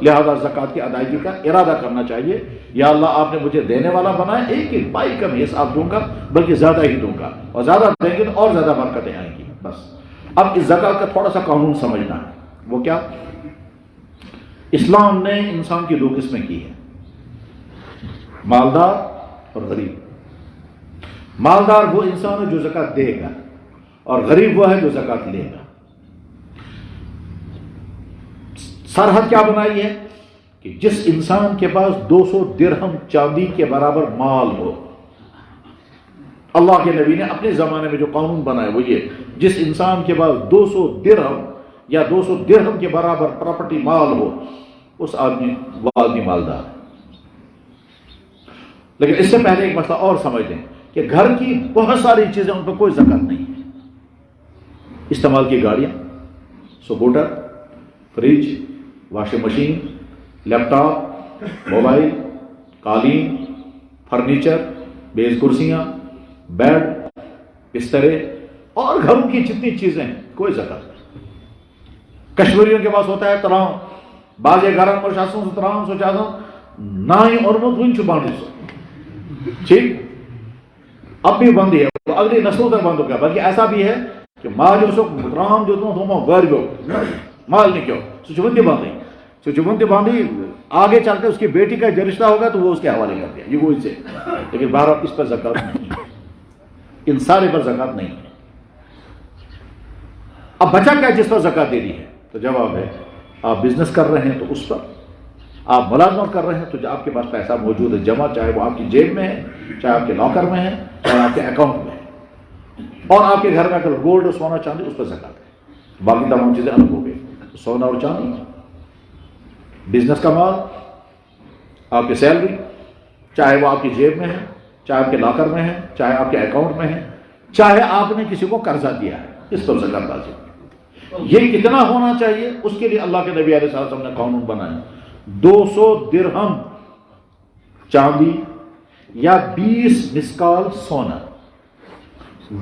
لہذا زکوٰۃ کی ادائیگی کا ارادہ کرنا چاہیے، یا اللہ آپ نے مجھے دینے والا بنایا، ایک پائی کا بھی حساب دوں گا، بلکہ زیادہ ہی دوں گا، اور زیادہ دیں گے تو اور زیادہ برکتیں آئیں گی۔ بس اب اس زکوٰۃ کا تھوڑا سا قانون سمجھنا ہے، وہ کیا؟ اسلام نے انسان کی 2 قسمیں کی ہیں، مالدار اور غریب۔ مالدار وہ انسان ہے جو زکوٰۃ دے گا، اور غریب وہ ہے جو زکوٰۃ لے گا۔ سرحد کیا بنائی ہے کہ جس انسان کے پاس 200 درہم چاندی کے برابر مال ہو، اللہ کے نبی نے اپنے زمانے میں جو قانون بنایا وہ یہ، جس انسان کے پاس 200 درہم یا 200 درہم کے برابر پراپرٹی مال ہو، اس آدمی مالدار ہے۔ لیکن اس سے پہلے ایک مسئلہ اور سمجھ لیں کہ گھر کی بہت ساری چیزیں ان پر کوئی زکوٰۃ نہیں ہے۔ استعمال کی گاڑیاں، سکوٹر، فریج، واشنگ مشین، لیپ ٹاپ، موبائل، قالین، فرنیچر، میز کرسیاں، بیڈ، بسترے اور گھروں کی جتنی چیزیں ہیں کوئی زکوٰۃ نہیں۔ کشمیریوں کے پاس ہوتا ہے ترام، بعض گھروں میں شاسوں سے ترام سو چاہتا ہوں نہ ہی اور مت چھپانے سو ٹھیک اب بھی بند ہے، تو اگلی نسلوں تک بند ہو گیا۔ بلکہ ایسا بھی ہے کہ ماں جو سو رام جو تم غیر گو مال نہیں کیوں سچبندی باندھی، سچبندی باندھی آگے چل کے اس کی بیٹی کا جو رشتہ ہوگا تو وہ اس کے حوالے کر دیا، یہ وہ سے۔ لیکن بہرحال اس پر زکوٰۃ نہیں ہے، ان سارے پر زکوٰۃ نہیں ہے۔ اب بچا کیا جس پر زکوٰۃ دینی ہے؟ تو جواب ہے آپ بزنس کر رہے ہیں تو اس پر، آپ ملازمت کر رہے ہیں تو جو آپ کے پاس پیسہ موجود ہے جمع، چاہے وہ آپ کی جیب میں ہے، چاہے آپ کے لاکر میں ہے، چاہے آپ کے اکاؤنٹ میں ہے، اور آپ کے گھر میں اگر گولڈ سونا چاندی اس پر زکوٰۃ ہے۔ باقی تمام چیزیں الگ ہو گئی، سونا اور چاندی، بزنس کا مال، آپ کی سیلری، چاہے وہ آپ کی جیب میں ہے، چاہے آپ کے لاکر میں ہے، چاہے آپ کے اکاؤنٹ میں ہے، چاہے آپ نے کسی کو قرضہ دیا ہے، اس پر زکوٰۃ لازم ہے۔ یہ کتنا ہونا چاہیے اس کے لیے اللہ کے نبی علیہ السلام نے قانون بنایا، 200 درہم چاندی یا 20 مسکال سونا،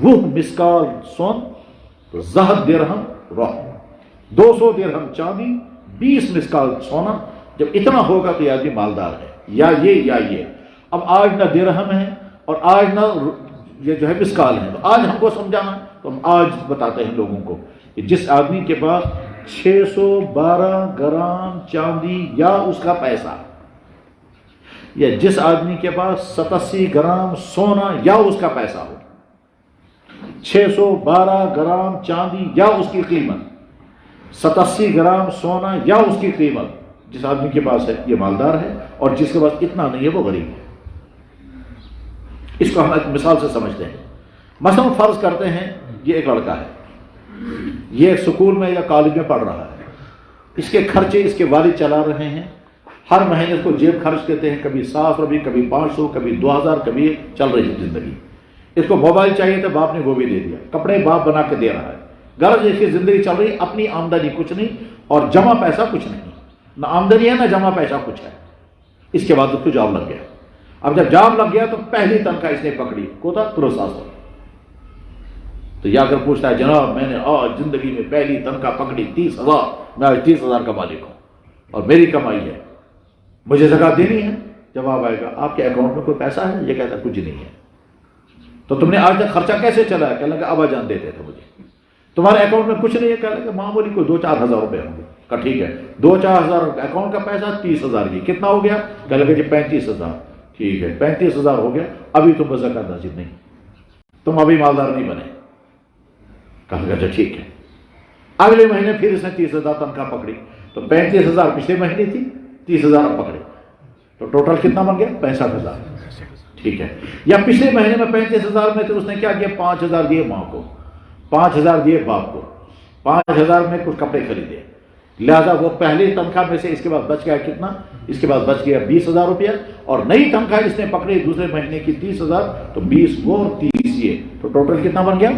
وہ مسکال سون تو 10 درہم روح، 200 درہم چاندی 20 مسکال سونا، جب اتنا ہوگا تو یہ آدمی مالدار ہے، یا یہ۔ اب آج نہ درہم ہے اور آج نہ یہ جو ہے مسکال ہے، تو آج ہم کو سمجھانا تو ہم آج بتاتے ہیں لوگوں کو کہ جس آدمی کے پاس 612 گرام چاندی یا اس کا پیسہ، یا جس آدمی کے پاس 87 گرام سونا یا اس کا پیسہ ہو، 612 گرام چاندی یا اس کی قیمت، 87 گرام سونا یا اس کی قیمت، جس آدمی کے پاس ہے یہ مالدار ہے، اور جس کے پاس اتنا نہیں ہے وہ غریب ہے۔ اس کو ہم ایک مثال سے سمجھتے ہیں۔ مثلا فرض کرتے ہیں یہ ایک لڑکا ہے، یہ ایک سکول میں یا کالج میں پڑھ رہا ہے، اس کے خرچے اس کے والد چلا رہے ہیں، ہر مہینے اس کو جیب خرچ دیتے ہیں، کبھی 100 روپے، کبھی 500، کبھی 2000، کبھی چل رہی ہے زندگی۔ اس کو موبائل چاہیے تو باپ نے وہ بھی دے دیا، کپڑے باپ بنا کے دے رہا ہے، غرض اس کی زندگی چل رہی، اپنی آمدنی کچھ نہیں اور جمع پیسہ کچھ نہیں، نہ آمدنی ہے نہ جمع پیسہ کچھ ہے۔ اس کے بعد اس کو جاب لگ گیا۔ اب جب جاب لگ گیا تو پہلی تنخواہ اس نے پکڑی، کوتا 3,000۔ تو یا کر پوچھتا ہے جناب میں نے آج زندگی میں پہلی تنخواہ پکڑی 30,000، میں آج 30,000 کا مالک ہوں اور میری کمائی ہے، مجھے زکوٰۃ دینی ہے؟ جواب آئے گا آپ کے اکاؤنٹ میں کوئی پیسہ ہے؟ یہ کہتا ہے کچھ نہیں ہے۔ تو تم نے آج تک خرچہ کیسے چلایا؟ کہنے لگا ابا جان دیتے تھے مجھے۔ تمہارے اکاؤنٹ میں کچھ نہیں ہے؟ کہنے لگا معمولی کوئی 2-4 ہزار روپے ہوں گے۔ کہا ٹھیک ہے، 2-4 ہزار اکاؤنٹ کا پیسہ 30,000 کی کتنا ہو گیا؟ کہنے لگا جی 35,000۔ ٹھیک ہے 35,000 ہو گیا، ابھی تم پر زکوٰۃ نصیب نہیں، تم ابھی مالدار نہیں بنے۔ کہا اچھا ٹھیک ہے۔ اگلے مہینے پھر اس نے 30,000 تنخواہ پکڑی، تو 35,000 پچھلے مہینے تھی، 30,000 اب پکڑے، تو ٹوٹل کتنا بن گیا؟ 65,000۔ ٹھیک ہے، یا پچھلے مہینے میں 35,000 میں تو اس نے کیا کیا؟ 5,000 دیے ماں کو، 5,000 دیے باپ کو، 5,000 میں کچھ کپڑے خریدے، لہذا وہ پہلی تنخواہ میں سے اس کے بعد بچ گیا کتنا؟ اس کے بعد بچ گیا 20,000 روپیہ، اور نئی تنخواہ اس نے پکڑی دوسرے مہینے کی 30,000، تو 20 وہ اور 30 یہ، تو ٹوٹل کتنا بن گیا؟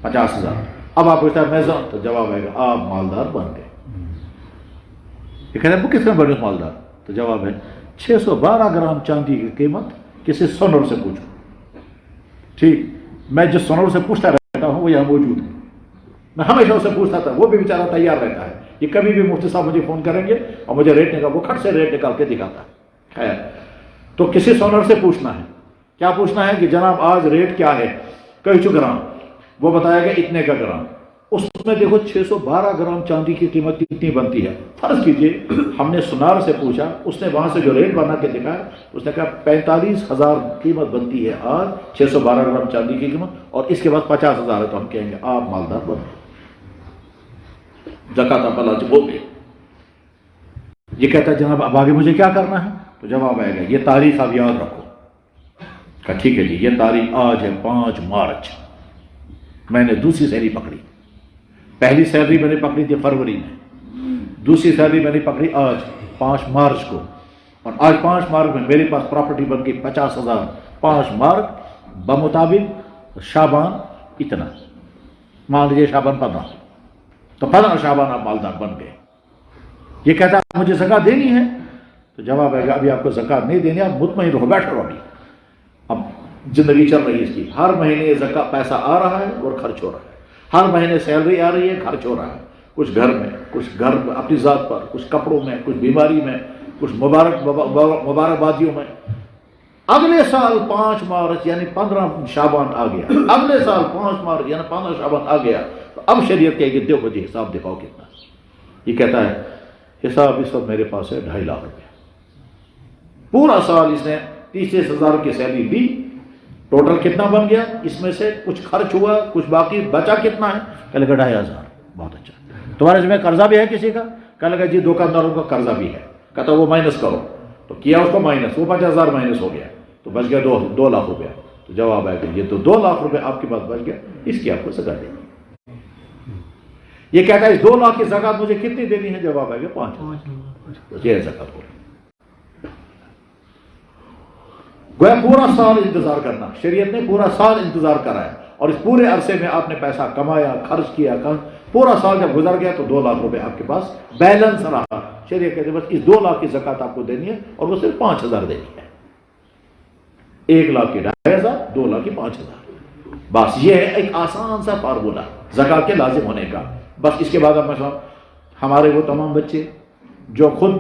50,000۔ اب آپ پوچھتا ہے میں تو جواب آئے گا آپ مالدار بن گئے۔ یہ کہتے ہیں وہ کس طرح بنے مالدار؟ تو جواب ہے 612 گرام چاندی کی قیمت کسی سونر سے پوچھو۔ ٹھیک، میں جس سونر سے پوچھتا رہتا ہوں وہ یہاں موجود ہے، میں ہمیشہ اسے پوچھتا تھا، وہ بھی بیچارہ تیار رہتا ہے، یہ کبھی بھی مفتی صاحب مجھے فون کریں گے اور مجھے ریٹ نکال، وہ کھٹ سے ریٹ نکال کے دکھاتا ہے۔ خیر، تو کسی سونر سے پوچھنا ہے، کیا پوچھنا ہے کہ جناب آج ریٹ کیا ہے؟ کئی گرام، وہ بتایا گیا اتنے کا گرام، اس میں دیکھو 612 گرام چاندی کی قیمت کتنی بنتی ہے۔ فرض کیجئے ہم نے سونار سے پوچھا، اس نے وہاں سے جو ریٹ بنا کے دکھایا، اس نے کہا 45,000 قیمت بنتی ہے آج 612 گرام چاندی کی قیمت، اور اس کے بعد 50,000 ہے، تو ہم کہیں گے آپ مالدار بن گئے، زکوٰۃ آپ پر واجب ہو گئی۔ یہ کہتا ہے جناب اب آگے مجھے کیا کرنا ہے؟ تو جواب آئے گا یہ تاریخ آپ یاد رکھو. کہا ٹھیک ہے جی، یہ تاریخ آج ہے 5 مارچ. میں نے دوسری سیلری پکڑی. پہلی سیلری میں نے پکڑی تھی فروری میں، دوسری سیلری میں نے پکڑی آج 5 مارچ کو، اور آج 5 مارچ میں میرے پاس پراپرٹی بن گئی 50,000. 5 مارچ بمطابق شعبان اتنا، مان لیجیے شعبان 15، تو 15 شعبان آپ مالدار بن گئے. یہ کہتا ہے مجھے زکوٰۃ دینی ہے. تو جواب ہے کہ ابھی آپ کو زکوٰۃ نہیں دینی، آپ مطمئن رہو، بیٹھو ابھی. اب زندگی چل رہی ہے اس کی، ہر مہینے زکوٰۃ پیسہ آ رہا ہے اور خرچ ہو رہا ہے، ہر مہینے سیلری آ رہی ہے، خرچ ہو رہا ہے، کچھ گھر میں، کچھ گھر اپنی ذات پر، کچھ کپڑوں میں، کچھ بیماری میں، کچھ مبارکبادیوں میں. اگلے سال 5 مارچ یعنی 15 شعبان آ گیا، اگلے سال 5 مارچ یعنی 15 شعبان آ گیا. تو اب شریعت کہے کہ دیکھو جی حساب دکھاؤ کتنا. یہ کہتا ہے حساب اس وقت میرے پاس ہے 2.5 لاکھ روپے. پورا سال اس نے 30,000 کی سیلری دی، ٹوٹل کتنا بن گیا؟ اس میں سے کچھ خرچ ہوا، کچھ باقی بچا کتنا ہے؟ کہنے لگا 2,500. بہت اچھا. تمہارے ذمہ قرضہ بھی ہے کسی کا؟ کہنے لگا جی دکانداروں کا قرضہ بھی ہے. کہتا وہ مائنس کرو. تو کیا اس کو مائنس، وہ 50,000 مائنس ہو گیا، تو بچ گیا 2 لاکھ روپیہ. تو جواب ہے کہ یہ تو 2 لاکھ روپے آپ کے پاس بچ گیا، اس کی آپ کو زکوٰۃ دینی. یہ کہتا ہے اس 2 لاکھ کی زکوٰۃ مجھے کتنی دینی ہے؟ جواب ہے کہ 5,000. یہ زکوٰۃ کو گویا پورا سال انتظار کرنا. شریعت نے پورا سال انتظار کرا ہے، اور اس پورے عرصے میں آپ نے پیسہ کمایا، خرچ کیا، پورا سال جب گزر گیا تو 2 لاکھ روپے آپ کے پاس بیلنس رہا. شریعت کہتے بس اس 2 لاکھ کی زکوٰۃ آپ کو دینی ہے، اور وہ صرف 5,000 دینی ہے. 1 لاکھ کی 2,500، 2 لاکھ کی 5,000. بس یہ ہے ایک آسان سا فارمولہ زکوٰۃ کے لازم ہونے کا. بس اس کے بعد اب مثلا ہمارے وہ تمام بچے جو خود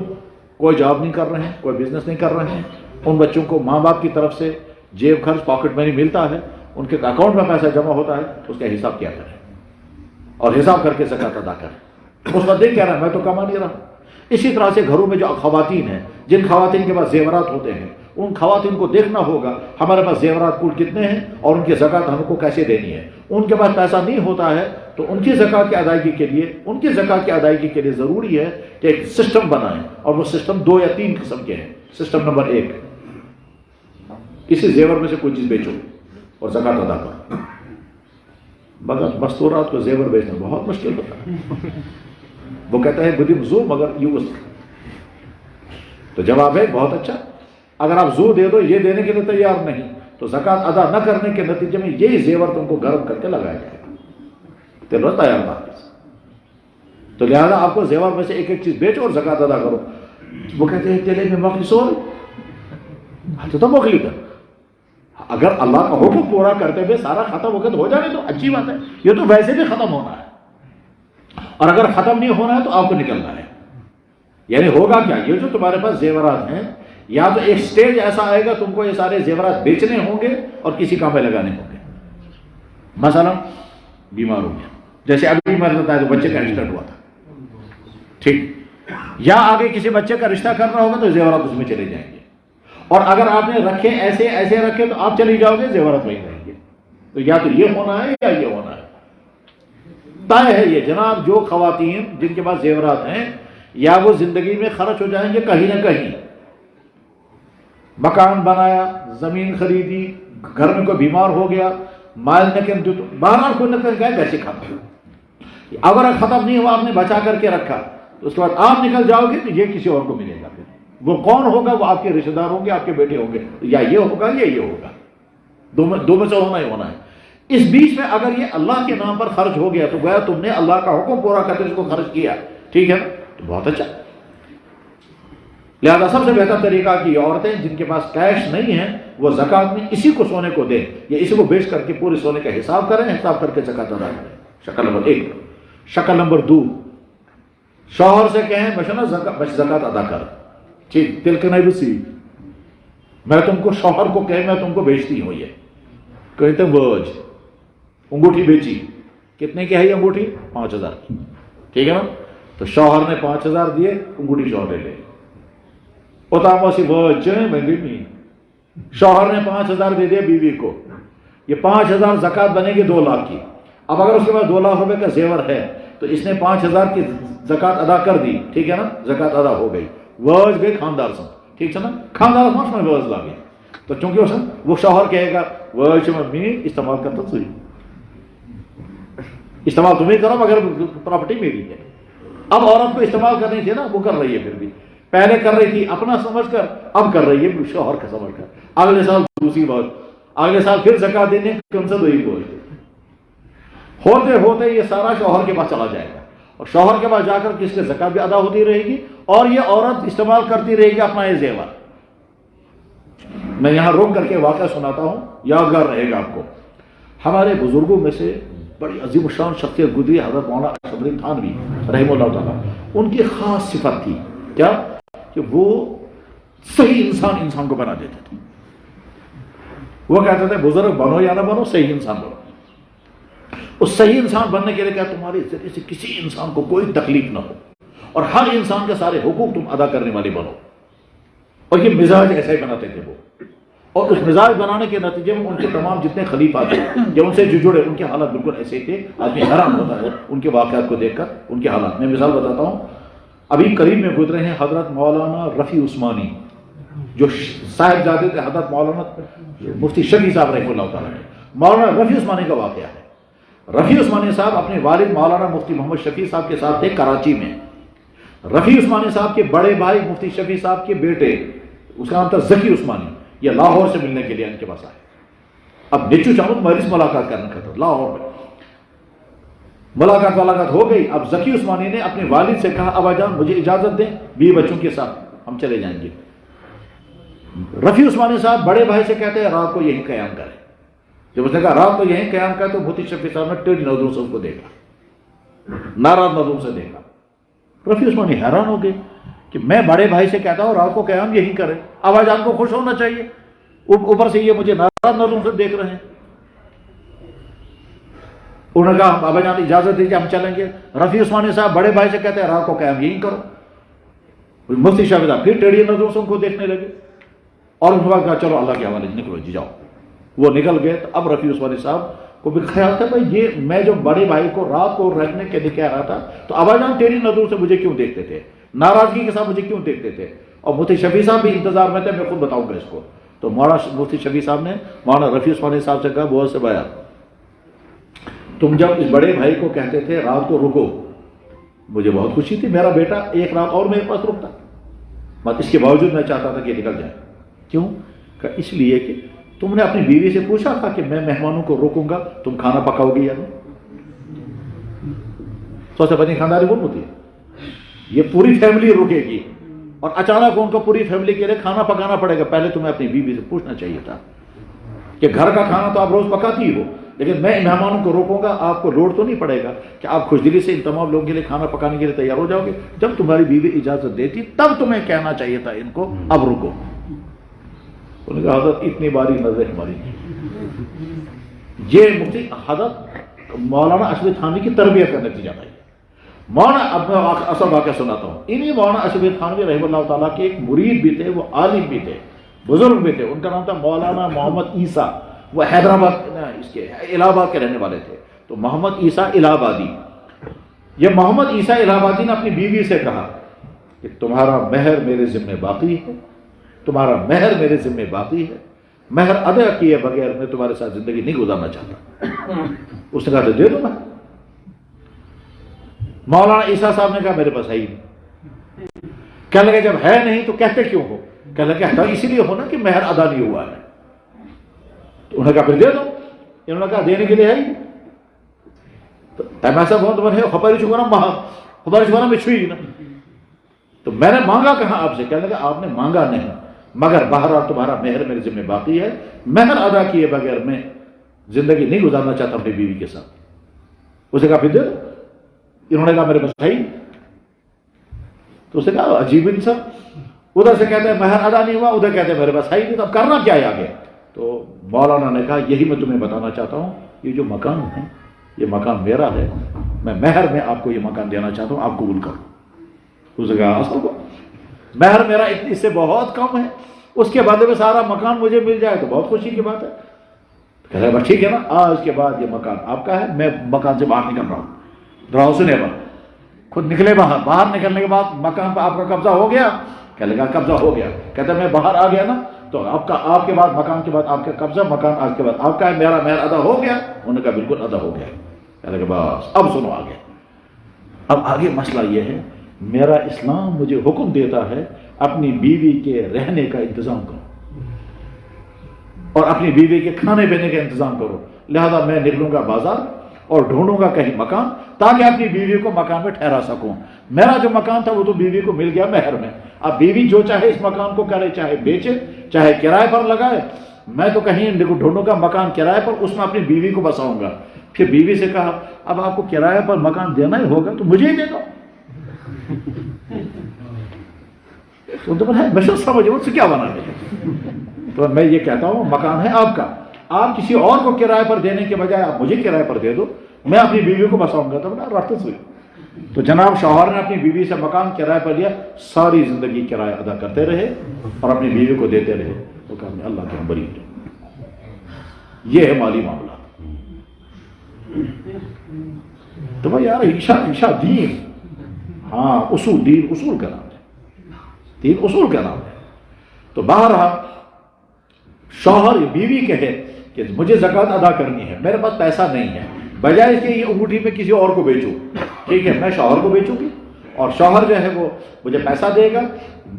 کوئی جاب نہیں کر رہے ہیں، کوئی بزنس نہیں کر رہے ہیں، ان بچوں کو ماں باپ کی طرف سے جیب خرچ پاکٹ منی ملتا ہے، ان کے اکاؤنٹ میں پیسہ جمع ہوتا ہے، اس کا حساب کیا کریں اور حساب کر کے زکوٰۃ ادا کریں. اس وقت دیکھ کہہ رہا ہے میں تو کما نہیں رہا. اسی طرح سے گھروں میں جو خواتین ہیں، جن خواتین کے پاس زیورات ہوتے ہیں، ان خواتین کو دیکھنا ہوگا ہمارے پاس زیورات کل کتنے ہیں اور ان کی زکوٰۃ ہم کو کیسے دینی ہے. ان کے پاس پیسہ نہیں ہوتا ہے تو ان کی زکوٰۃ کی ادائیگی کے لیے، ان کی زکوٰۃ کی ادائیگی کے لیے ضروری ہے کہ ایک سسٹم بنائیں، اور وہ سسٹم 2 یا 3 قسم کے ہیں. سسٹم نمبر 1، کسی زیور میں سے کوئی چیز بیچو اور زکوٰۃ ادا کرو. مگر مستورات کو زیور بیچنا بہت مشکل ہوتا ہے. وہ کہتا ہے بدم زو مگر یوز. تو جواب ہے بہت اچھا، اگر آپ زو دے دو، یہ دینے کے لیے تیار نہیں، تو زکوٰۃ ادا نہ کرنے کے نتیجے میں یہی زیور تم کو گرم کر کے لگایا جائے گا. تیرو تیار بات. تو لہذا آپ کو زیور میں سے ایک ایک چیز بیچو اور زکوٰۃ ادا کرو. وہ کہتے ہیں تیلے میں مخلص ہو تو مخلی کر. اگر اللہ کا حکم پورا کرتے ہوئے سارا ختم ہو گیا تو ہو جانے تو اچھی بات ہے. یہ تو ویسے بھی ختم ہونا ہے، اور اگر ختم نہیں ہونا ہے تو آپ کو نکلنا ہے. یعنی ہوگا کیا؟ یہ جو تمہارے پاس زیورات ہیں، یا تو ایک سٹیج ایسا آئے گا تم کو یہ سارے زیورات بیچنے ہوں گے اور کسی کام میں لگانے ہوں گے. مثلا بیمار ہو گیا، جیسے ابھی بیمار ہوتا ہے تو بچے کا ایکسیڈنٹ ہوا تھا، ٹھیک، یا آگے کسی بچے کا رشتہ کرنا ہوگا تو زیورات اس میں چلے جائیں گے. اور اگر آپ نے رکھے ایسے ایسے رکھے تو آپ چلی جاؤ گے، زیورات وہیں رہیں گے. تو یا تو یہ ہونا ہے یا یہ ہونا ہے. طے ہے یہ جناب، جو خواتین جن کے پاس زیورات ہیں، یا وہ زندگی میں خرچ ہو جائیں گے کہیں نہ کہیں. مکان بنایا، زمین خریدی، گھر میں کوئی بیمار ہو گیا، مال نہ بہرحال کوئی نہ کہیں پیسے ختم. اگر ختم نہیں ہوا، آپ نے بچا کر کے رکھا، تو اس کے بعد آپ نکل جاؤ گے تو یہ کسی اور کو ملے گا. پھر وہ کون ہوگا؟ وہ آپ کے رشتے دار ہوں گے، آپ کے بیٹے ہوں گے. یا یہ ہوگا یا یہ ہوگا، دو میں سے ہونا ہی ہونا ہے. اس بیچ میں اگر یہ اللہ کے نام پر خرچ ہو گیا تو گویا تم نے اللہ کا حکم پورا کرتے اس کو خرچ کیا، ٹھیک ہے نا؟ تو بہت اچھا. لہذا سب سے بہتر طریقہ کہ عورتیں جن کے پاس کیش نہیں ہیں وہ زکوٰۃ میں اسی کو سونے کو دیں، یا اسی کو بیچ کر کے پورے سونے کا حساب کریں، حساب کر کے زکوٰۃ ادا کریں. شکل نمبر 1. شکل نمبر 2، شوہر سے کہیں بشنا زکوٰۃ ادا کر. ٹھیک، تل کے نہیں بسی، میں تم کو شوہر کو کہیں میں تم کو بیچتی ہوں. یہ کہتے وج انگوٹھی بیچی، کتنے کی ہے یہ انگوٹھی؟ 5,000 کی، ٹھیک ہے نا؟ تو شوہر نے 5,000 دیے، انگوٹھی شوہر لے لے. شوہر نے 5,000 دے دیا بیوی کو، یہ 5,000 زکوٰۃ بنے گی 2 لاکھ کی. اب اگر اس کے پاس 2 لاکھ روپے کا زیور ہے تو اس نے 5,000 کی زکوٰۃ ادا کر دی، ٹھیک ہے نا؟ زکوٰۃ ادا ہو گئی. وٲج گٔے خاندار سٕنٛز ٹھیٖک چھےٚ نا خاندارَس منٛز چھِ وۄنۍ وٲج لاگٕنۍ تو چونکہ وہ شوہر کہے گا وٲج چھِ وۄنۍ میٛٲنۍ استعمال کر تو ژٕے استعمال تمہیں کرو مگر پراپرٹی میری ہے. اب عورت کو استعمال کرنی تھی نا وہ کر رہی ہے پھر بھی پہلے کر رہی تھی اپنا سمجھ کر اب کر رہی ہے شوہر کا سمجھ کر. اگلے سال دوسری بات اگلے سال پھر زکات دینے کم سے وہی بوجھ ہوتے ہوتے یہ سارا شوہر کے پاس چلا جائے گا اور شوہر کے پاس جا کر کس کے زکات بھی ادا ہوتی رہے گی اور یہ عورت استعمال کرتی رہے گی اپنا یہ زیور. میں یہاں روک کر کے واقعہ سناتا ہوں یادگار رہے گا آپ کو. ہمارے بزرگوں میں سے بڑی عظیم الشان شخصیت گزری حضرت مولانا اشرف علی تھانوی رحمہ اللہ تعالیٰ. ان کی خاص صفت تھی کیا کہ وہ صحیح انسان کو بنا دیتے تھے. وہ کہتے تھے بزرگ بنو یا نہ بنو صحیح انسان بنو. اس صحیح انسان بننے کے لیے کیا تمہارے ذریعے سے کسی انسان کو کوئی تکلیف نہ ہو اور ہر انسان کے سارے حقوق تم ادا کرنے والے بنو. اور یہ مزاج ایسا ہی بناتے تھے وہ. اور اس مزاج بنانے کے نتیجے میں ان کے تمام جتنے خلیفہ تھے جب ان سے جو جڑے ان کے حالات بالکل ایسے ہی تھے. آدمی حیران ہوتا ہے ان کے واقعات کو دیکھ کر ان کے حالات. میں مثال بتاتا ہوں. ابھی قریب میں گزرے ہیں حضرت مولانا رفیع عثمانی جو صاحبزادے تھے حضرت مولانا مفتی شفیع صاحب رحمہ اللہ تعالیٰ. مولانا رفیع عثمانی کا واقعہ ہے. رفیع عثمانی صاحب اپنے والد مولانا مفتی محمد شفیع صاحب کے ساتھ تھے کراچی میں. رفیع عثمانی صاحب کے بڑے بھائی مفتی شفیع صاحب کے بیٹے اس کا نام تھا ذکی عثمانی یہ لاہور سے ملنے کے لیے ان کے پاس آئے. اب نیچو چاہوں مریض ملاقات کرنے کا لاہور میں ملاقات ہو گئی. اب ذکی عثمانی نے اپنے والد سے کہا ابا جان مجھے اجازت دیں 20 بچوں کے ساتھ ہم چلے جائیں گے. رفیع عثمانی صاحب بڑے بھائی سے کہتے ہیں رات کو یہیں قیام کریں. جب اس نے کہا رات کو یہیں قیام کرے تو مفتی شفیع صاحب نے ٹیڑھی نظروں سے اس کو دیکھا ناراض نظروں سے دیکھا. رفیع عثمانی حیران ہو گئے کہ میں بڑے بھائی سے کہتا ہوں رات کو قیام یہی کرے ابا جان کو خوش ہونا چاہیے اوپر سے یہ مجھے ناراض نظروں سے دیکھ رہے ہیں. انہوں نے کہا ابا جان اجازت دیجیے ہم چلیں گے. رفیع عثمانی صاحب بڑے بھائی سے کہتے ہیں رات کو قیام یہی کرو. مفتی شفیع صاحب پھر ٹیڑھی نظروں سے ان کو دیکھنے لگے اور ان کے بعد کہا چلو اللہ کے حوالے نکلو جی جاؤ. وہ نکل گئے. تو اب رفیع عثمانی صاحب کو بھی خیال تھا بھائی یہ میں جو بڑے بھائی کو رات کو رکھنے کے لیے کہہ رہا تھا تو ابا جان ٹیڑھی نظروں سے مجھے کیوں دیکھتے تھے ناراضگی کے ساتھ مجھے کیوں دیکھتے تھے. اور مفتی شفیع صاحب بھی انتظار میں تھے میں خود بتاؤں گا اس کو. تو مولانا مفتی شفیع صاحب نے مولانا رفیع عثمانی صاحب سے کہا بہت سے بھائی تم جب اس بڑے بھائی کو کہتے تھے رات کو رکو مجھے بہت خوشی تھی میرا بیٹا ایک رات اور میرے پاس رکتا مگر اس کے باوجود میں چاہتا تھا کہ نکل جائے. کیوں کہ اس لیے کہ تم نے اپنی بیوی سے پوچھا تھا کہ میں مہمانوں کو روکوں گا تم کھانا پکاؤ گی یا نہیں. سو سے بنی خاندانی کون ہوتی ہے یہ پوری فیملی رکے گی اور اچانک ان کو پوری فیملی کے لیے کھانا پکانا پڑے گا. پہلے تمہیں اپنی بیوی سے پوچھنا چاہیے تھا کہ گھر کا کھانا تو آپ روز پکاتی ہی ہو لیکن میں مہمانوں کو روکوں گا آپ کو لوڈ تو نہیں پڑے گا کہ آپ خوش دلی سے ان تمام لوگوں کے لیے کھانا پکانے کے لیے تیار ہو جاؤ گے. جب تمہاری بیوی اجازت دیتی تب تمہیں کہنا چاہیے تھا ان کو اب رکو. انہوں نے کہا حضرت اتنی باری نظر ہماری یہ مفتی حضرت مولانا اشرف علی تھانوی کی تربیت کا نتیجہ تھا. مولانا اب میں اصل واقعہ سناتا ہوں. انہی مولانا اشرف علی تھانوی رحمہ اللہ تعالیٰ کے ایک مرید بھی تھے وہ عالم بھی تھے بزرگ بھی تھے. ان کا نام تھا مولانا محمد عیسیٰ. وہ حیدرآباد اس کے الہ آباد کے رہنے والے تھے. تو محمد عیسیٰ الہ آبادی یہ محمد عیسیٰ الہ آبادی نے اپنی بیوی سے کہا کہ تمہارا مہر میرے ذمہ باقی ہے تمہارا مہر میرے ذمہ باقی ہے مہر ادا کیے بغیر میں تمہارے ساتھ زندگی نہیں گزارنا چاہتا. اس نے کہا تو دے دو میں. مولانا عیسیٰ صاحب نے کہا میرے پاس ہے ہی نہیں. کہنے لگے جب ہے نہیں تو کہتے کیوں ہو. کہنے لگا کہتا اسی لیے ہونا کہ مہر ادا نہیں ہوا ہے. تو انہوں نے کہا پھر دے دو. انہوں نے کہا دینے کے لیے ہے ہی ایسا بہت بنے خبر چکانا میں چھوئی نا. تو میں نے مانگا کہاں آپ سے. کہنے لگا آپ نے مانگا نہیں مگر بہرحال تمہارا مہر میرے ذمہ باقی ہے مہر ادا کیے بغیر میں زندگی نہیں گزارنا چاہتا اپنی بیوی کے ساتھ. اسے کہا پھر دے دو. انہوں نے کہا میرے پاس ہے ہی. تو اسے کہا عجیب انسان ادھر سے کہتے ہیں مہر ادا نہیں ہوا ادھر کہتے ہیں میرے پاس ہے ہی نہیں تو اب کرنا کیا ہے آگے. تو مولانا نے کہا یہی میں تمہیں بتانا چاہتا ہوں یہ جو مکان ہے یہ مکان میرا ہے میں مہر میں آپ کو یہ مکان دینا چاہتا ہوں آپ قبول کرو. اسے کہا اصل کو مہر میرا اس سے بہت کم ہے اس کے بدلے میں سارا مکان مجھے مل جائے تو بہت خوشی کی بات ہے. کہہ رہے بس ٹھیک ہے نا آج کے بعد یہ مکان آپ کا ہے میں مکان سے باہر نکل رہا ہوں. دراؤ سنے خود نکلے باہر نکلنے کے بعد مکان پر آپ کا قبضہ ہو گیا. کہنے لگا قبضہ ہو گیا. کہتا میں باہر آ گیا نا تو آپ کے بعد مکان کے بعد آپ کا قبضہ, مکان آپ کے بعد آپ کا ہے, میرا مہر ادا ہو گیا. انہوں نے کہا بالکل ادا ہو گیا. کہنے لگا بس اب سنو آگے. اب آگے مسئلہ یہ ہے, میرا اسلام مجھے حکم دیتا ہے اپنی بیوی کے رہنے کا انتظام کرو اور اپنی بیوی کے کھانے پینے کا انتظام کرو. لہذا میں نکلوں گا بازار اور ڈھونڈوں گا کہیں مکان تاکہ اپنی بیوی کو مکان میں ٹھہرا سکوں. میرا جو مکان تھا وہ تو بیوی کو مل گیا مہر میں. اب بیوی جو چاہے اس مکان کو کرے, چاہے بیچے چاہے کرائے پر لگائے. میں تو کہیں ڈھونڈوں گا مکان کرائے پر, اس میں اپنی بیوی کو بساؤں گا. پھر بیوی سے کہا اب آپ کو کرائے پر مکان دینا ہی ہوگا تو مجھے ہی دے دو. میں سمجھو اس سے کیا بنا دے. تو میں یہ کہتا ہوں مکان ہے آپ کا, آپ کسی اور کو کرائے پر دینے کے بجائے آپ مجھے کرائے پر دے دو, میں اپنی بیوی کو بساؤں گا. تو رفت ہوئی. تو جناب شوہر نے اپنی بیوی سے مکان کرائے پر لیا, ساری زندگی کرایہ ادا کرتے رہے اور اپنی بیوی کو دیتے رہے. تو کہا اللہ کے ہم بری. یہ ہے مالی معاملہ. تو بھائی یار عشاء دین, ہاں اصول, دین اصول کا نام ہے, دین اصول کا نام ہے. تو بہرحال شوہر بیوی کہے کہ مجھے زکوٰۃ ادا کرنی ہے, میرے پاس پیسہ نہیں ہے, بجائے اس کے یہ انگوٹھی میں کسی اور کو بیچوں, ٹھیک ہے میں شوہر کو بیچوں گی اور شوہر جو ہے وہ مجھے پیسہ دے گا.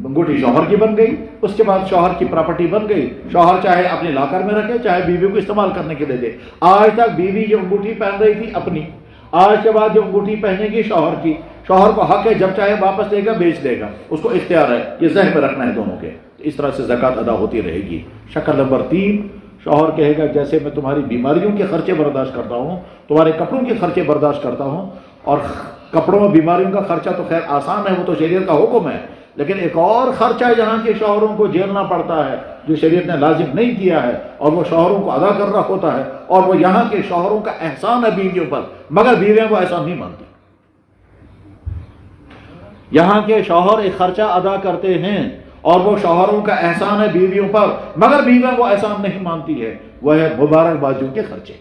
انگوٹھی شوہر کی بن گئی, اس کے بعد شوہر کی پراپرٹی بن گئی. شوہر چاہے اپنے لاکر میں رکھے چاہے بیوی کو استعمال کرنے کے لیے دے. آج تک بیوی یہ انگوٹھی پہن رہی تھی اپنی, آج کے بعد جو انگوٹھی پہنے گی شوہر کی. شوہر کو حق ہے جب چاہے واپس دے گا بیچ دے گا, اس کو اختیار ہے, یہ ذہن میں رکھنا ہے دونوں کے. اس طرح سے زکوٰۃ ادا ہوتی رہے گی. شکل نمبر 3, شوہر کہے گا جیسے میں تمہاری بیماریوں کے خرچے برداشت کرتا ہوں, تمہارے کپڑوں کے خرچے برداشت کرتا ہوں, اور کپڑوں میں بیماریوں کا خرچہ تو خیر آسان ہے, وہ تو شریعت کا حکم ہے, لیکن ایک اور خرچہ ہے جہاں کے شوہروں کو جھیلنا پڑتا ہے جو شریعت نے لازم نہیں کیا ہے, اور وہ شوہروں کو ادا کر رہا ہوتا ہے, اور وہ یہاں کے شوہروں کا احسان ہے بیویوں پر, مگر بیویاں وہ احسان نہیں مانتی. یہاں کے شوہر ایک خرچہ ادا کرتے ہیں اور وہ شوہروں کا احسان ہے بیویوں پر, مگر بیویاں وہ احسان نہیں مانتی ہے. وہ ہے مبارک بازیوں کے خرچے.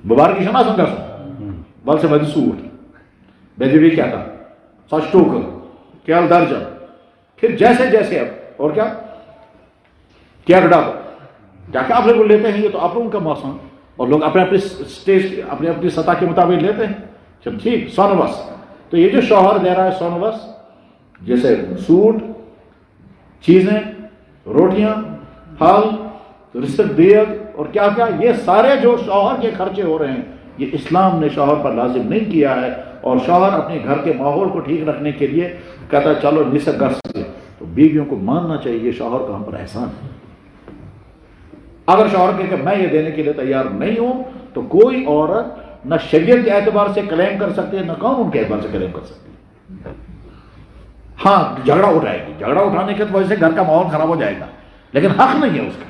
مبارک شما سنگا سن بل سے بدی سوٹ بدی بھی کیا تھا سچ ٹوکر کیل درجن, پھر جیسے جیسے اب اور کیا گڈا جا کے آپ لوگ لیتے ہیں, یہ تو آپ لوگوں کا موسم, اور لوگ اپنے اپنے اسٹیج اپنی اپنی سطح کے مطابق لیتے ہیں. چل ٹھیک, سونوس. تو یہ جو شوہر دے رہا ہے سونوس, جیسے سوٹ, چیزیں, روٹیاں, پھل, رشت دیگ اور کیا کیا, یہ سارے جو شوہر کے خرچے ہو رہے ہیں یہ اسلام نے شوہر پر لازم نہیں کیا ہے. اور شوہر اپنے گھر کے ماحول کو ٹھیک رکھنے کے لیے کہتا ہے چلو نصف گھر سے. تو بیویوں کو ماننا چاہیے شوہر کا ہم پر احسان ہے. اگر شوہر کہے کہ میں یہ دینے کے لیے تیار نہیں ہوں تو کوئی عورت نہ شریعت کے اعتبار سے کلیم کر سکتے ہیں نہ قانون کے اعتبار سے کلیم کر سکتے ہیں. ہاں جھگڑا اٹھائے گی, جھگڑا اٹھانے کی وجہ سے گھر کا ماحول خراب ہو جائے گا, لیکن حق نہیں ہے اس کا.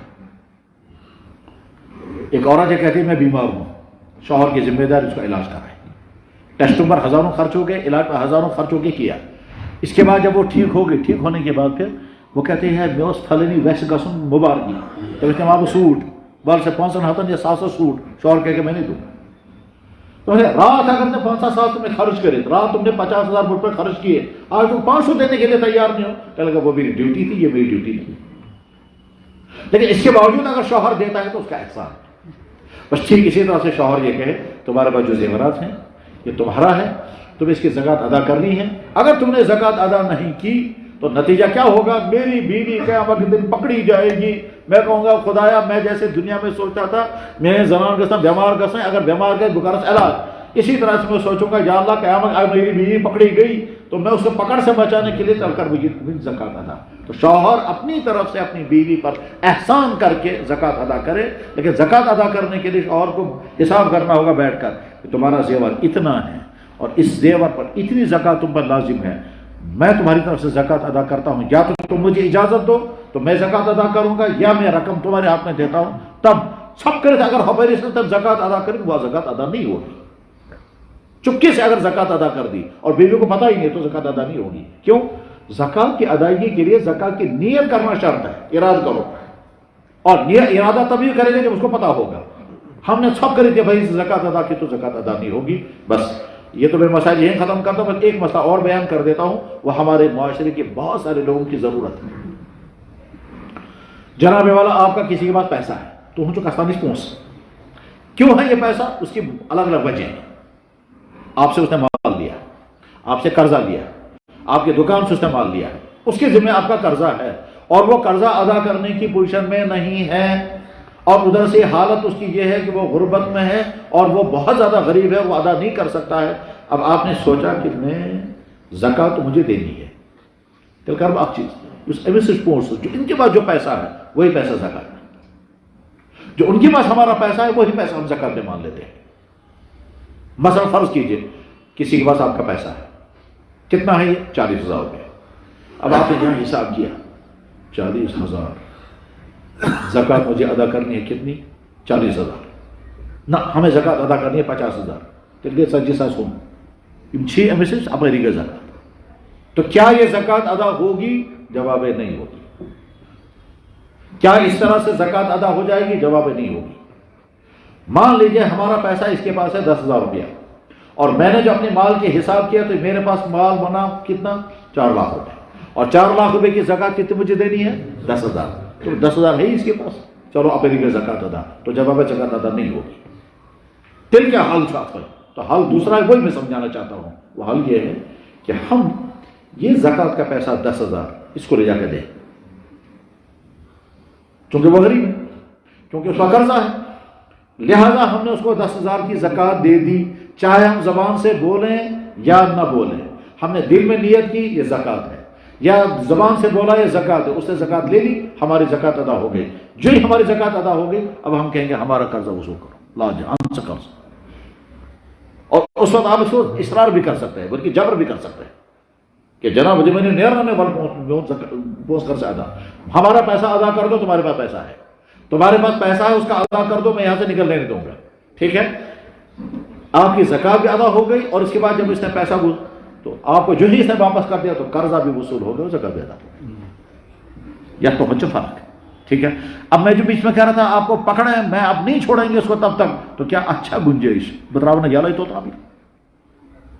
ایک عورت یہ کہتی ہے میں بیمار ہوں, شوہر کی ذمہ داری اس کا علاج کرائے. ٹیسٹوں پر ہزاروں خرچ ہو گئے, علاج پر ہزاروں خرچ ہو کے کیا. اس کے بعد جب وہ ٹھیک ہو گئی, ٹھیک ہونے کے بعد پھر وہ کہتے ہیں میں اس پھلنی ویسے گسن مبارکی, جب اس نے وہاں سوٹ بال سے 500 ہاتھن یا 700 سوٹ, شوہر کہہ کے میں نہیں دوں. تو رات اگر نے 500 تم نے خرچ کرے, رات تم نے 50,000 روپے خرچ کیے, آج تم 500 دینے کے لیے تیار نہیں ہو, کہ لگا وہ میری ڈیوٹی تھی, یہ میری ڈیوٹی نہیں. لیکن اس کے باوجود اگر شوہر دیتا ہے تو اس کا احسان. بس ٹھیک اسی طرح سے شوہر یہ کہے تمہارے پاس جو زیورات ہیں یہ تمہارا ہے, تم اس کی زکوٰۃ ادا کرنی ہے. اگر تم نے زکوٰۃ ادا نہیں کی تو نتیجہ کیا ہوگا, میری بیوی قیامت کے دن پکڑی جائے گی. میں کہوں گا خدایا میں جیسے دنیا میں سوچتا تھا میں زنان گساں بیمار گسیں, اگر بیمار گئے بخارس علاج, اسی طرح سے میں سوچوں گا یا اللہ قیامت میری بیوی پکڑی گئی تو میں اس کو پکڑ سے بچانے کے لیے چل کر مجھے زکوٰۃ ادا. تو شوہر اپنی طرف سے اپنی بیوی پر احسان کر کے زکوٰۃ ادا کرے, لیکن زکوٰۃ ادا کرنے کے لیے شوہر کو حساب کرنا ہوگا بیٹھ کر کہ تمہارا زیور اتنا ہے اور اس زیور پر اتنی زکوٰۃ تم پر لازم ہے, میں تمہاری طرف سے زکوٰۃ ادا کرتا ہوں, یا تو تم مجھے اجازت دو تو میں زکوٰۃ ادا کروں گا, یا میں رقم تمہارے ہاتھ میں دیتا ہوں. تب سب کرے اگر ہمارے سے تب زکوٰۃ ادا کرے وہ زکوٰۃ ادا نہیں ہوگی. چپکے سے اگر زکوٰۃ ادا کر دی اور بیوی کو پتہ ہی نہیں تو زکوٰۃ ادا نہیں ہوگی. کیوں؟ زکوٰۃ کی ادائیگی کے لیے زکوٰۃ کی نیت کرنا شرط ہے, ارادہ کرو, اور ارادہ تبھی کرے گا جب اس کو پتہ ہوگا. ہم نے سب کرے تھے بھائی زکوٰۃ ادا کی تو زکوٰۃ ادا نہیں ہوگی. بس یہ تو میں مسائل یہیں ختم کرتا ہوں، بس ایک مسئلہ اور بیان کر دیتا ہوں، وہ ہمارے معاشرے کے بہت سارے لوگوں کی ضرورت ہے. جناب والا آپ کا کسی کے پاس پیسہ ہے تو ہوں چکا نہیں پہنچ، کیوں ہے یہ پیسہ؟ اس کی الگ الگ وجہ ہے. آپ سے اس نے مال لیا، آپ سے قرضہ لیا، آپ کی دکان سے اس نے مال لیا، اس کے ذمہ آپ کا قرضہ ہے اور وہ قرضہ ادا کرنے کی پوزیشن میں نہیں ہے، اور ادھر سے حالت اس کی یہ ہے کہ وہ غربت میں ہے اور وہ بہت زیادہ غریب ہے، وہ ادا نہیں کر سکتا ہے. اب آپ نے سوچا کہ میں زکوٰۃ مجھے دینی ہے، تو کر باق چیز جو ان کے پاس جو پیسہ ہے وہی پیسہ زکوٰۃ ہے، جو ان کے پاس ہمارا پیسہ ہے وہی پیسہ ہم زکوٰۃ میں مان لیتے ہیں. مثلا فرض کیجئے کسی کے پاس آپ کا پیسہ ہے، کتنا ہے یہ؟ 40,000 روپے. اب آپ نے جہاں حساب کیا 40,000 زکوٰۃ مجھے ادا کرنی ہے کتنی؟ 40,000. نہ ہمیں زکوٰۃ ادا کرنی ہے 50,000. تیل چھ میں سے اپنی کا زکوٰۃ. تو کیا یہ زکوٰۃ ادا ہوگی؟ جواب ہے نہیں ہوگی. کیا اس طرح سے زکوٰۃ ادا ہو جائے گی؟ جواب ہے نہیں ہوگی. مان لیجئے ہمارا پیسہ اس کے پاس ہے 10,000 روپیہ، اور میں نے جو اپنے مال کے حساب کیا تو میرے پاس مال بنا کتنا؟ 4 لاکھ روپے، اور 4 لاکھ روپے کی زکوٰۃ کتنی مجھے دینی ہے؟ 10,000. تو 10,000 ہے ہی اس کے پاس، چلو اپنی کا زکوٰۃ ادا. تو جواب ہے زکوٰۃ ادا نہیں ہوگی. پھر کیا حل چاہتا ہے؟ تو حل دوسرا ہے، وہی میں سمجھانا چاہتا ہوں. وہ حل یہ ہے کہ ہم یہ زکوٰۃ کا پیسہ 10,000 اس کو لے جا کے دیں، چونکہ وہ غریب ہے، کیونکہ اس کا قرضہ ہے، لہذا ہم نے اس کو 10,000 کی زکوٰۃ دے دی. چاہے ہم زبان سے بولیں یا نہ بولیں، ہم نے دل میں نیت کی یہ زکوٰۃ ہے، یا زبان سے بولا یہ زکوٰۃ ہے، اس نے زکوٰۃ لے لی، ہماری زکوٰۃ ادا ہو گئی. جو ہی ہماری زکوٰۃ ادا ہو گئی اب ہم کہیں گے ہمارا قرضہ وصول کرو، لا جا ہم سے قرض. اور اس وقت آپ اس کو اصرار بھی کر سکتے ہیں، بلکہ جبر بھی کر سکتے ہیں کہ جناب مجھے میں نے نیرنے پہنچ کر سے ادا، ہمارا پیسہ ادا کر دو، تمہارے پاس پیسہ ہے، تمہارے پاس پیسہ ہے اس کا ادا کر دو، میں یہاں سے نکلنے نہیں دوں گا. ٹھیک ہے، آپ کی زکوٰۃ بھی ادا ہو گئی، اور اس کے بعد جب اس نے پیسہ تو آپ کو جو ہی اس نے واپس کر دیا تو قرضہ بھی وصول ہو گیا، زکوٰۃ بھی ادا ہو گئی. یا تو بچوں فرق ہے. ٹھیک ہے، اب میں جو بیچ میں کہہ رہا تھا آپ کو پکڑے میں اب نہیں چھوڑیں گے اس کو تب تک، تو کیا اچھا گنجائش بتراؤ نے گیا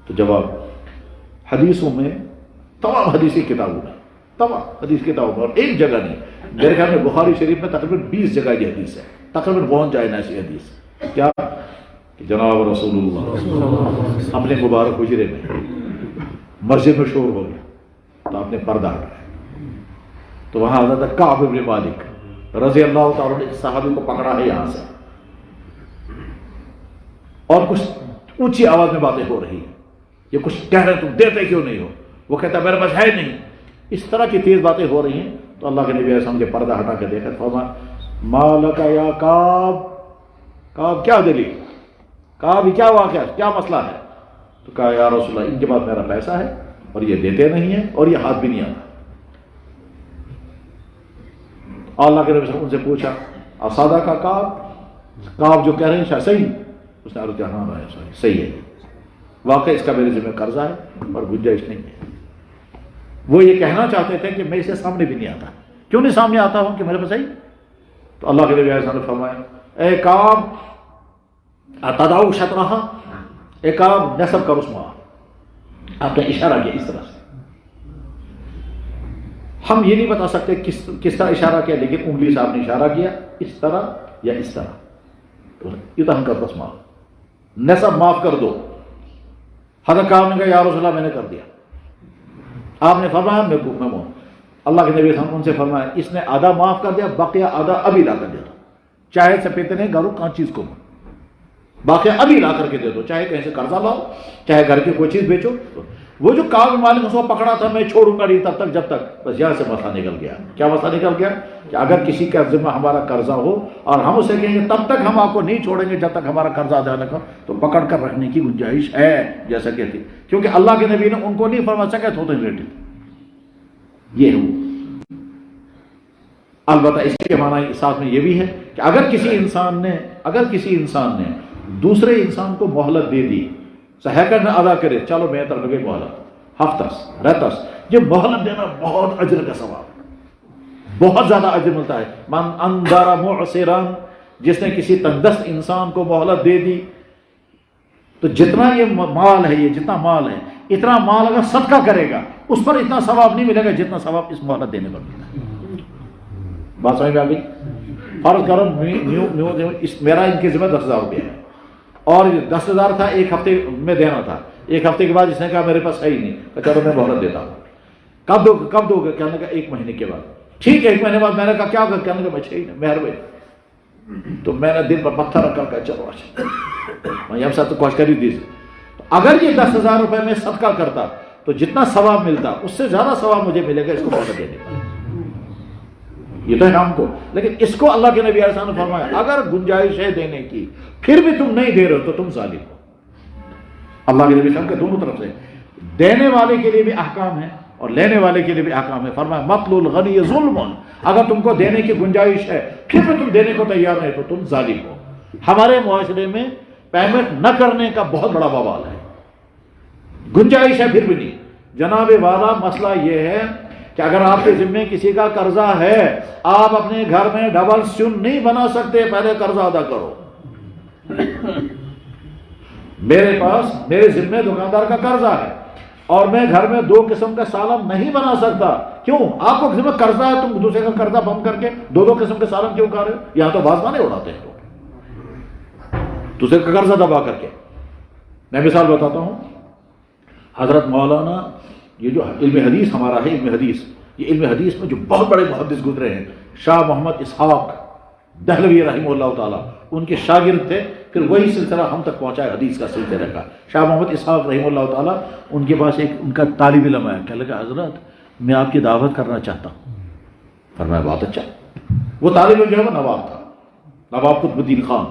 تو جواب حدیثوں میں، تمام حدیثی کتابوں میں، تمام حدیث کتابوں میں، اور ایک جگہ نہیں، میرے خیال میں بخاری شریف میں تقریباً 20 جگہ یہ حدیث ہے، تقریباً پہنچ جائے نا ایسی حدیث. کیا کہ جناب رسول اللہ اپنے مبارک حجرے میں مسجد میں شور ہو گیا تو آپ نے پردہ ہٹایا، تو وہاں حضرت کعب بن مالک رضی اللہ تعالیٰ نے صحابی کو پکڑا ہے یہاں سے، اور کچھ اونچی آواز میں باتیں ہو رہی ہیں، یہ کچھ کہہ رہے تم دیتے کیوں نہیں ہو؟ وہ کہتا میرے پاس ہے نہیں. اس طرح کی تیز باتیں ہو رہی ہیں. تو اللہ کے نبی علیہ السلام کے پردہ ہٹا کے دیکھا، فرمایا مالک یا کعب، کعب کیا دلیل، کعب کیا واقعہ، کیا مسئلہ ہے؟ تو کہا یا رسول اللہ ان کے پاس میرا پیسہ ہے اور یہ دیتے نہیں ہیں اور یہ ہاتھ بھی نہیں آتا. اللہ کے نبی صلی اللہ علیہ وسلم ان سے پوچھا اسادہ کا کعب جو کہہ رہے ہیں صحیح؟ اس نے عرض کیا ہاں صحیح ہے، واقعی اس کا میرے ذمہ قرضہ ہے اور گنجائش نہیں ہے. وہ یہ کہنا چاہتے تھے کہ میں اسے سامنے بھی نہیں آتا. کیوں نہیں سامنے آتا ہوں کہ میرے پاس صحیح؟ تو اللہ کے نبی علیہ السلام نے فرمایا اے کعب اتدعو شطرہا، اے کعب نصب کر اس ماں. آپ نے اشارہ کیا اس طرح سے. ہم یہ نہیں بتا سکتے کس طرح اشارہ کیا، لیکن انگلی سے آپ نے اشارہ کیا اس طرح یا اس طرح. تو اتہم کر بس ماں، نصب معاف کر دو. حضرت کعب نے کہا یا رسول اللہ میں نے کر دیا. آپ نے فرمایا میں اللہ کے نبی صلی اللہ علیہ وسلم ان سے فرمایا اس نے آدھا معاف کر دیا، باقی آدھا ابھی لا کر دے دو. چاہے سپیتے نہیں گھروں کہاں چیز کو باقی ابھی لا کر کے دے دو، چاہے کہیں سے قرضہ لاؤ، چاہے گھر کی کوئی چیز بیچو. وہ جو کعب مالک اس کو پکڑا تھا میں چھوڑوں گا نہیں تب تک جب تک، بس یہاں سے مسئلہ نکل گیا. کیا مسئلہ نکل گیا؟ کہ اگر کسی کا ذمہ ہمارا قرضہ ہو اور ہم اسے کہیں گے تب تک ہم آپ کو نہیں چھوڑیں گے جب تک ہمارا قرضہ ادا نہ کرو، تو پکڑ کر رکھنے کی گنجائش ہے جیسا کہتی. کیونکہ اللہ کے نبی نے ان کو نہیں فرما سکے تو ریلیٹو یہ ہے. البتہ اس کے معنی ساتھ میں یہ بھی ہے کہ اگر کسی انسان نے دوسرے انسان کو مہلت دے دی، صحیح نہ ادا کرے، چلو میں طرف لگے مہلت ہفتس رہتس، یہ مہلت دینا بہت اجر کا ثواب، بہت زیادہ اجر ملتا ہے. من انذر معسرا، جس نے کسی تندرست انسان کو مہلت دے دی، تو جتنا یہ مال ہے، یہ جتنا مال ہے، اتنا مال اگر صدقہ کرے گا اس پر اتنا ثواب نہیں ملے گا جتنا ثواب اس مہلت دینے پر ملے گا۔ بات سمجھ میں آ گئی؟ فرض کرو میرا ان کے ذمہ 10,000 روپیہ ہے اور 10,000 تھا، ایک ہفتے میں دینا تھا، ایک ہفتے کے بعد اس نے کہا میرے پاس ہے ہی نہیں، تو چلو میں مہلت دیتا ہوں۔ کب دو گے؟ کہنے کا 1 مہینے کے بعد۔ ٹھیک ہے، 1 مہینے بعد میں نے کہا کیا ہوگا؟ کہنے کا میں چھ ہی نہیں، مہربانی۔ تو میں نے دن پر پتھر رکھ کر چلو میں ہم ساتھ تو کوشش کری دی۔ اگر یہ 10,000 روپے میں صدقہ کرتا تو جتنا ثواب ملتا اس سے زیادہ ثواب مجھے ملے گا اس کو مہلت دینے کا۔ یہ تو ہے ہم کو، لیکن اس کو اللہ کے نبی علیہ السلام نے فرمایا اگر گنجائش ہے دینے کی پھر بھی تم نہیں دے رہے ہو تو تم ظالم ہو۔ اللہ کے نبی صاحب کے دونوں طرف سے دینے والے کے لیے بھی احکام ہے اور لینے والے کے لیے بھی احکام ہے۔ فرمایا مطل الغنی ظلم، اگر تم کو دینے کی گنجائش ہے پھر بھی تم دینے کو تیار نہیں تو تم ظالم ہو۔ ہمارے معاشرے میں پیمنٹ نہ کرنے کا بہت بڑا بوال ہے، گنجائش ہے پھر بھی نہیں۔ جناب والا مسئلہ یہ ہے کہ اگر آپ کے ذمے کسی کا قرضہ ہے، آپ اپنے گھر میں ڈبل سیون نہیں بنا سکتے، پہلے قرضہ ادا کرو۔ میرے ذمے دکاندار کا قرضہ ہے اور میں گھر میں 2 قسم کا سالن نہیں بنا سکتا، کیوں؟ آپ کو ذمہ قرضہ ہے، تم دوسرے کا قرضہ بند کر کے 2 قسم کے سالن کیوں کھا رہے ہو؟ یہاں تو بازگانے اڑاتے ہیں لوگ دوسرے کا قرضہ دبا کر کے۔ میں مثال بتاتا ہوں، حضرت مولانا، یہ جو علم حدیث ہمارا ہے، علم حدیث، یہ علم حدیث میں جو بہت بڑے محدث گزرے ہیں، شاہ محمد اسحاق دہلوی رحمہ اللہ تعالیٰ ان کے شاگرد تھے، پھر وہی سلسلہ ہم تک پہنچا حدیث کا سلسلہ کا۔ شاہ محمد اسحاق رحمہ اللہ تعالیٰ ان کے پاس ایک ان کا طالب علم ہے، کہنے لگا حضرت میں آپ کی دعوت کرنا چاہتا ہوں۔ فرمایا بہت اچھا۔ وہ طالب علم جو ہے وہ نواب تھا، نواب قطب الدین خان۔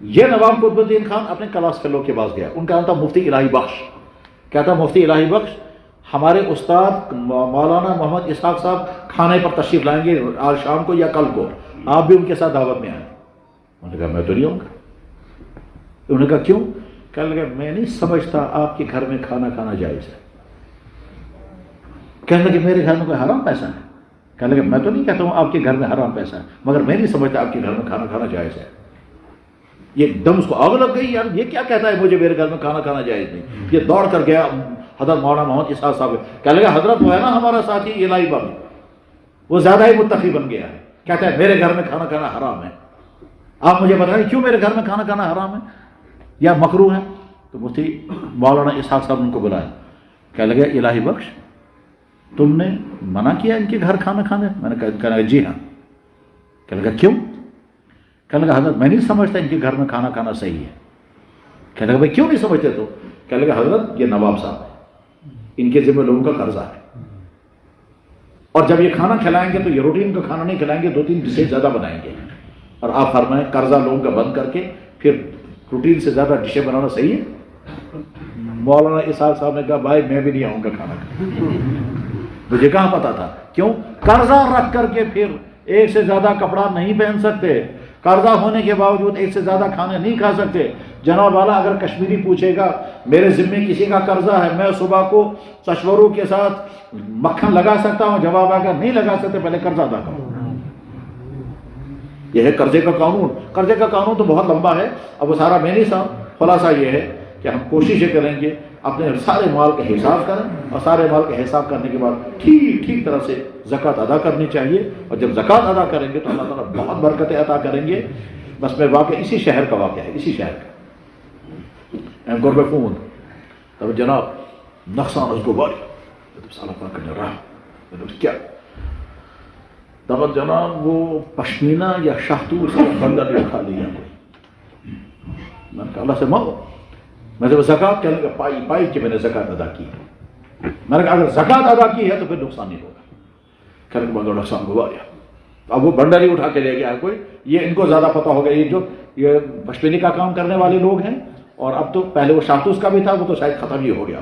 یہ نواب قطب الدین خان اپنے کلاس فیلو کے پاس گیا، ان کا نام تھا مفتی الہی بخش۔ کہتا مفتی الہی بخش ہمارے استاد مولانا محمد اسحاق صاحب کھانے پر تشریف لائیں گے آج شام کو یا کل کو، آپ بھی ان کے ساتھ دعوت میں آئیں۔ انہوں نے کہا میں تو نہیں آؤں گا۔ انہوں نے کہا کیوں؟ کہنے لگا میں نہیں سمجھتا آپ کے گھر میں کھانا کھانا جائز ہے۔ کہنے لگے میرے گھر میں کوئی حرام پیسہ ہے؟ کہنے لگا میں تو نہیں کہتا ہوں آپ کے گھر میں حرام پیسہ ہے، مگر میں نہیں سمجھتا آپ کے گھر میں کھانا کھانا جائز ہے۔ یہ دم اس کو آگ لگ گئی، یار یہ کیا کہتا ہے مجھے میرے گھر میں کھانا کھانا جائز نہیں۔ یہ دوڑ کر گیا حضرت مولانا محمد اسحاق صاحب، کہنے لگا حضرت وہ ہے نا ہمارا ساتھی الہی بخش، وہ زیادہ ہی متقی بن گیا ہے، کہتا ہے میرے گھر میں کھانا کھانا حرام ہے، آپ مجھے بتائیں کیوں میرے گھر میں کھانا کھانا حرام ہے یا مکروہ ہے؟ تو مفتی مولانا اسحاق صاحب نے ان کو بلایا، کہنے لگا الہی بخش تم نے منع کیا ان کے گھر کھانا کھانے؟ میں نے کہا جی ہاں۔ کہنے لگا کیوں؟ کہنے لگا حضرت میں نہیں سمجھتا ان کے گھر میں کھانا کھانا صحیح ہے۔ کہنے لگا بھائی کیوں نہیں سمجھتے؟ تو کہنے لگا حضرت یہ نواب صاحب ہے، ان کے ذمہ لوگوں کا قرضہ ہے، اور جب یہ کھانا کھلائیں گے تو یہ روٹین کا کھانا نہیں کھلائیں گے، 2-3 ڈشیں زیادہ بنائیں گے، اور آپ فرمائیں قرضہ لوگوں کا بند کر کے پھر روٹین سے زیادہ ڈشیں بنانا صحیح ہے؟ مولانا اسحاق صاحب نے کہا بھائی میں بھی نہیں آؤں گا کھانا کھانے، مجھے کہاں پتا تھا۔ کیوں؟ قرضہ رکھ کر کے پھر ایک سے زیادہ کپڑا نہیں پہن سکتے، قرضہ ہونے کے باوجود ایک سے زیادہ کھانے نہیں کھا سکتے۔ جناب والا اگر کشمیری پوچھے گا میرے ذمے کسی کا قرضہ ہے، میں صبح کو چشورو کے ساتھ مکھن لگا سکتا ہوں؟ جواب آگا نہیں لگا سکتے، پہلے قرضہ ادا کرو۔ یہ ہے قرضے کا قانون۔ قرضے کا قانون تو بہت لمبا ہے، اب وہ سارا میں نہیں صاحب، خلاصہ یہ ہے کہ ہم کوششیں کریں گے اپنے سارے مال کا حساب کریں، اور سارے مال کا حساب کرنے کے بعد ٹھیک طرح سے زکوٰۃ ادا کرنی چاہیے، اور جب زکوٰۃ ادا کریں گے تو اللہ تعالیٰ بہت برکتیں عطا کریں گے۔ بس میں واقعہ اسی شہر کا واقعہ ہے، اسی شہر کا فون تب جناب نقصان اس کو باری سالہ پاک کرنے رہا کیا تب جناب وہ پشمینہ یا شاہتور سے بندہ نے اٹھا لیا کوئی، میں نے کہا اللہ سے مانگو، میں نے زکوٰۃ کہنے کا پائی کہ میں نے زکوٰۃ ادا کی، میں نے کہا اگر زکوٰۃ ادا کی ہے تو پھر نقصان نہیں ہوگا، کہنے کے بعد نقصان گواریا۔ اب وہ بنڈل ہی اٹھا کے لے گیا کوئی، یہ ان کو زیادہ پتہ ہوگا، یہ پشمینی کا کام کرنے والے لوگ ہیں، اور اب تو پہلے وہ شاہتوس کا بھی تھا، وہ تو شاید ختم ہی ہو گیا۔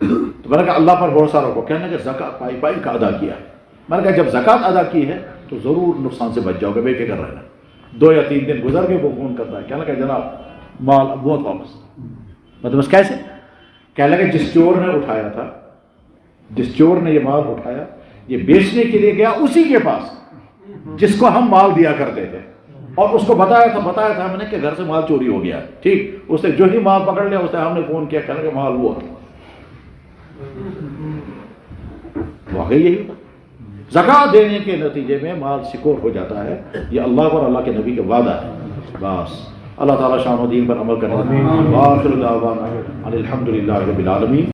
تو میں نے کہا اللہ پر بھروسہ رکھو، کہنے کہ زکوٰۃ پائی کا ادا کیا ہے، میں نے کہا جب زکوٰۃ ادا کی ہے تو ضرور نقصان سے بچ جاؤ گے، بے فکر رہنا۔ 2 یا 3 دن گزر گئے، وہ فون کرتا ہے، کہنے لگا جناب مال بہت واپس، مطلب بس کیسے؟ کہنے لگا جس چور نے اٹھایا تھا، جس چور نے یہ مال اٹھایا، یہ بیچنے کے لیے گیا اسی کے پاس جس کو ہم مال دیا کرتے تھے، اور اس کو بتایا تھا میں نے کہ گھر سے مال چوری ہو گیا. ٹھیک, اس نے جو ہی مال پکڑ لیا اس نے ہم نے فون کیا کہنے کہ مال ہوا. واقعی یہی ہوتا. زکوٰۃ دینے کے نتیجے میں مال سکور ہو جاتا ہے. یہ اللہ اور اللہ کے نبی کا وعدہ ہے. بس اللہ تعالیٰ شان و دین پر عمل کرنے. وآخر دعوانا ان الحمد للہ رب العالمین.